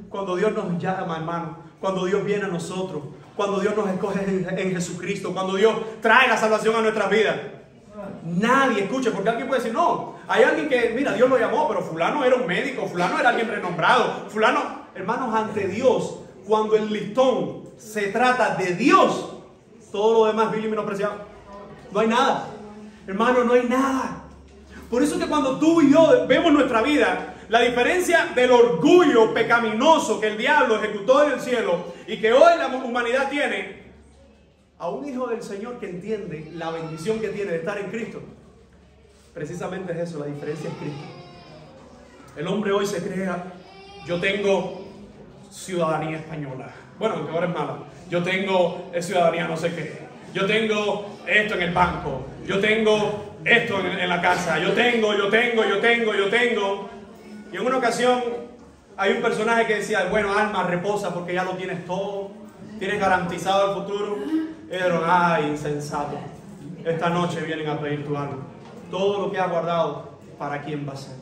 cuando Dios nos llama, hermano, cuando Dios viene a nosotros, cuando Dios nos escoge en Jesucristo, cuando Dios trae la salvación a nuestras vidas, nadie, escuche, porque alguien puede decir: no, hay alguien que, mira, Dios lo llamó, pero fulano era un médico, fulano era alguien renombrado, fulano. Hermanos, ante Dios, cuando el listón se trata de Dios, todo lo demás es vil y menospreciado. No hay nada, hermano, no hay nada. Por eso que cuando tú y yo vemos nuestra vida, la diferencia del orgullo pecaminoso que el diablo ejecutó en el cielo y que hoy la humanidad tiene, a un hijo del Señor que entiende la bendición que tiene de estar en Cristo, precisamente es eso, la diferencia es Cristo. El hombre hoy se crea: yo tengo ciudadanía española, bueno, aunque ahora es mala, yo tengo ciudadanía no sé qué, yo tengo esto en el banco, yo tengo esto en la casa, yo tengo. Y en una ocasión hay un personaje que decía: bueno, alma, reposa porque ya lo tienes todo. tienes garantizado el futuro. Pero, ay, insensato, esta noche vienen a pedir tu alma. Todo lo que has guardado, ¿para quién va a ser?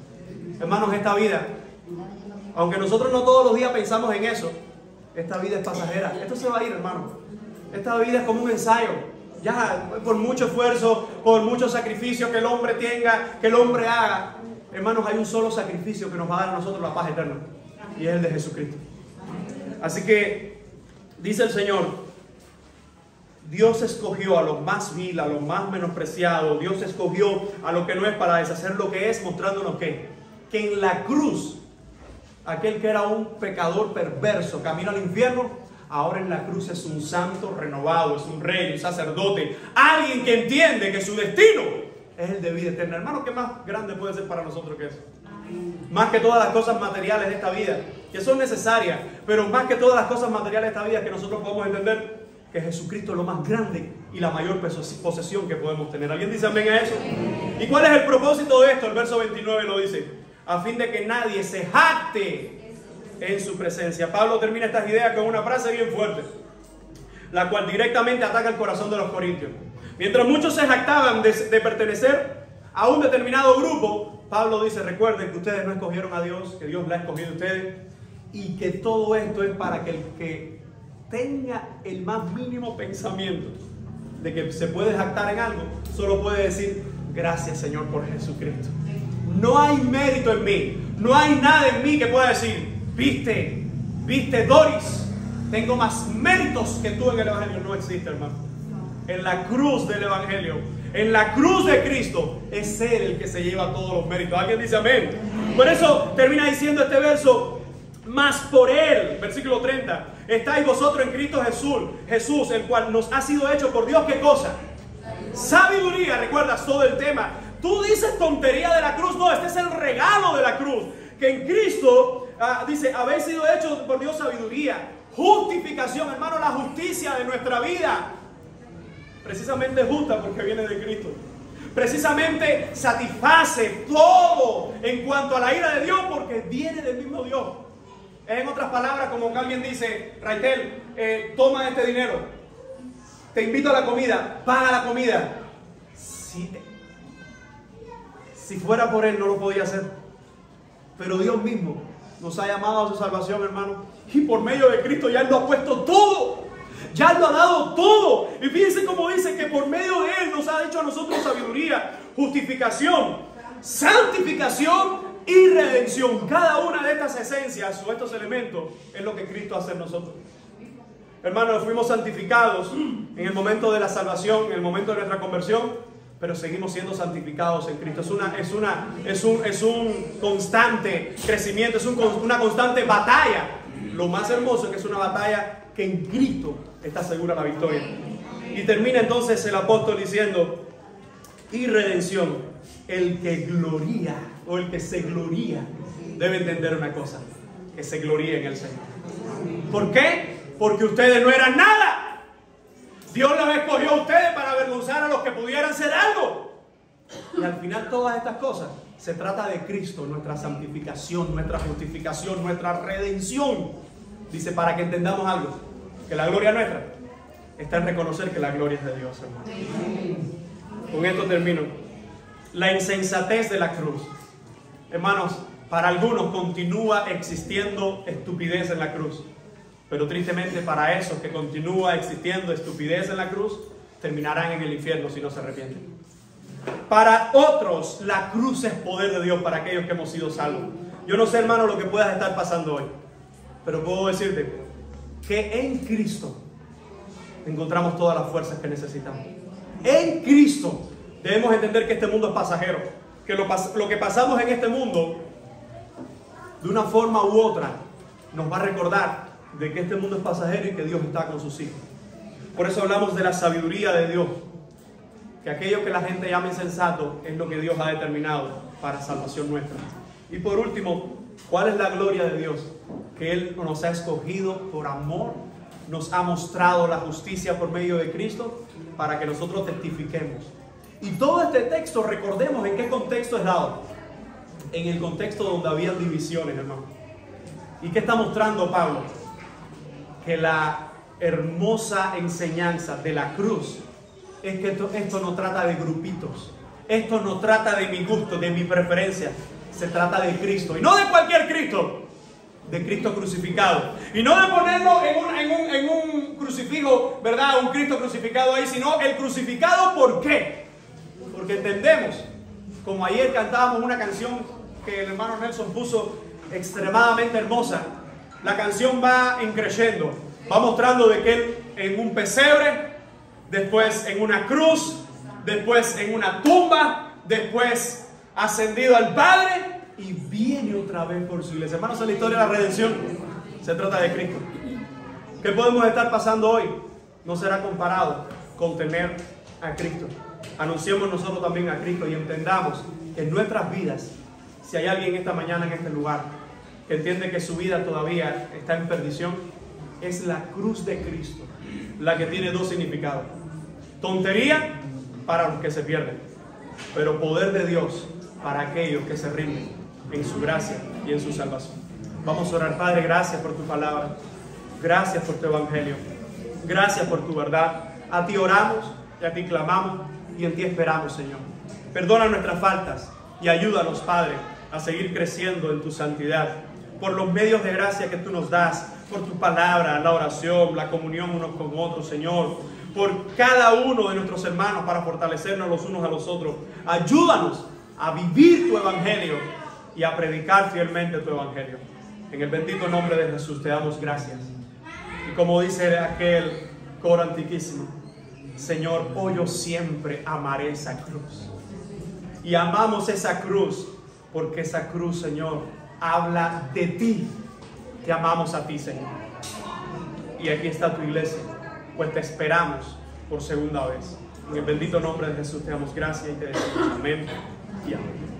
Hermanos, esta vida, aunque nosotros no todos los días pensamos en eso, esta vida es pasajera. Esto se va a ir, hermano. Esta vida es como un ensayo. Ya, por mucho esfuerzo, por mucho sacrificio que el hombre tenga, que el hombre haga, hermanos, hay un solo sacrificio que nos va a dar a nosotros la paz eterna, y es el de Jesucristo. Así que, dice el Señor, Dios escogió a lo más vil, a lo más menospreciado. Dios escogió a lo que no es para deshacer lo que es, mostrándonos que en la cruz, aquel que era un pecador perverso, camino al infierno, ahora en la cruz es un santo renovado, es un rey, un sacerdote, alguien que entiende que su destino es el de vida eterna. Hermano, ¿qué más grande puede ser para nosotros que eso? Más que todas las cosas materiales de esta vida, que son necesarias, pero más que todas las cosas materiales de esta vida, que nosotros podemos entender que Jesucristo es lo más grande y la mayor posesión que podemos tener. ¿Alguien dice amén a eso? ¿Y cuál es el propósito de esto? El verso 29 lo dice: a fin de que nadie se jacte en su presencia. Pablo termina estas ideas con una frase bien fuerte, la cual directamente ataca el corazón de los corintios. Mientras muchos se jactaban de pertenecer a un determinado grupo, Pablo dice: recuerden que ustedes no escogieron a Dios, que Dios la ha escogido a ustedes, y que todo esto es para que el que tenga el más mínimo pensamiento de que se puede jactar en algo, solo puede decir: gracias, Señor, por Jesucristo. No hay mérito en mí, no hay nada en mí que pueda decir: viste Doris, tengo más méritos que tú en el Evangelio. No existe, hermano. En la cruz del Evangelio, en la cruz de Cristo, es Él el que se lleva todos los méritos. ¿Alguien dice amén? Por eso termina diciendo este verso: mas por Él, versículo 30, estáis vosotros en Cristo Jesús, el cual nos ha sido hecho por Dios. ¿Qué cosa? Sabiduría. ¿Recuerdas todo el tema? Tú dices tontería de la cruz. No, este es el regalo de la cruz. Que en Cristo, dice, habéis sido hechos por Dios sabiduría, justificación, hermano, la justicia de nuestra vida. Precisamente justa porque viene de Cristo. Precisamente satisface todo en cuanto a la ira de Dios porque viene del mismo Dios. En otras palabras, como que alguien dice: Raitel, toma este dinero, te invito a la comida, paga la comida. Si fuera por Él no lo podía hacer, pero Dios mismo nos ha llamado a su salvación, hermano, y por medio de Cristo ya Él lo ha puesto todo, ya Él lo ha dado todo. Y fíjense cómo dice que por medio de Él nos ha hecho a nosotros sabiduría, justificación, santificación y redención. Cada una de estas esencias o estos elementos es lo que Cristo hace en nosotros. Hermanos, fuimos santificados en el momento de la salvación, en el momento de nuestra conversión, pero seguimos siendo santificados en Cristo. Es un constante crecimiento, es una constante batalla. Lo más hermoso es que es una batalla que en Cristo está segura la victoria. Y termina entonces el apóstol diciendo: y redención. El que gloría o el que se gloría debe entender una cosa: que se gloríe en el Señor. ¿Por qué? Porque ustedes no eran nada. Dios los escogió a ustedes para avergonzar a los que pudieran ser algo. Y al final todas estas cosas se trata de Cristo, nuestra santificación, nuestra justificación, nuestra redención. Dice, para que entendamos algo, que la gloria nuestra está en reconocer que la gloria es de Dios, hermano. Con esto termino. La insensatez de la cruz. Hermanos, para algunos continúa existiendo estupidez en la cruz. Pero tristemente para esos que continúa existiendo estupidez en la cruz, terminarán en el infierno si no se arrepienten. Para otros, la cruz es poder de Dios para aquellos que hemos sido salvos. Yo no sé, hermano, lo que puedas estar pasando hoy, pero puedo decirte que en Cristo encontramos todas las fuerzas que necesitamos. En Cristo debemos entender que este mundo es pasajero, que lo que pasamos en este mundo, de una forma u otra, nos va a recordar de que este mundo es pasajero y que Dios está con sus hijos. Por eso hablamos de la sabiduría de Dios, que aquello que la gente llama insensato es lo que Dios ha determinado para salvación nuestra. Y por último, ¿cuál es la gloria de Dios? Que Él nos ha escogido por amor, nos ha mostrado la justicia por medio de Cristo para que nosotros testifiquemos. Y todo este texto, recordemos en qué contexto es dado. En el contexto donde había divisiones, hermano. ¿Y qué está mostrando Pablo? Que la hermosa enseñanza de la cruz es que esto no trata de grupitos. Esto no trata de mi gusto, de mi preferencia. Se trata de Cristo. Y no de cualquier Cristo. De Cristo crucificado. Y no de ponerlo en un crucifijo, ¿verdad? Un Cristo crucificado ahí, sino el crucificado. ¿Por qué? Porque entendemos, como ayer cantábamos una canción que el hermano Nelson puso extremadamente hermosa. La canción va increciendo, va mostrando de que Él en un pesebre, después en una cruz, después en una tumba, después ascendido al Padre y viene otra vez por su iglesia. Hermanos, en la historia de la redención se trata de Cristo. ¿Qué podemos estar pasando hoy? No será comparado con tener a Cristo. Anunciemos nosotros también a Cristo y entendamos que en nuestras vidas, si hay alguien esta mañana en este lugar que entiende que su vida todavía está en perdición, es la cruz de Cristo la que tiene dos significados. Tontería para los que se pierden, pero poder de Dios para aquellos que se rinden en su gracia y en su salvación. Vamos a orar. Padre, gracias por tu palabra, gracias por tu evangelio, gracias por tu verdad. A ti oramos y a ti clamamos y en ti esperamos, Señor. Perdona nuestras faltas y ayúdanos, Padre, a seguir creciendo en tu santidad por los medios de gracia que tú nos das, por tu palabra, la oración, la comunión unos con otros, Señor, por cada uno de nuestros hermanos para fortalecernos los unos a los otros. Ayúdanos a vivir tu evangelio y a predicar fielmente tu evangelio. En el bendito nombre de Jesús te damos gracias. Y como dice aquel coro antiquísimo, Señor, hoy yo siempre amaré esa cruz. Y amamos esa cruz porque esa cruz, Señor, habla de ti. Te amamos a ti, Señor. Y aquí está tu iglesia, pues te esperamos por segunda vez. En el bendito nombre de Jesús te damos gracias y te decimos amén y amén.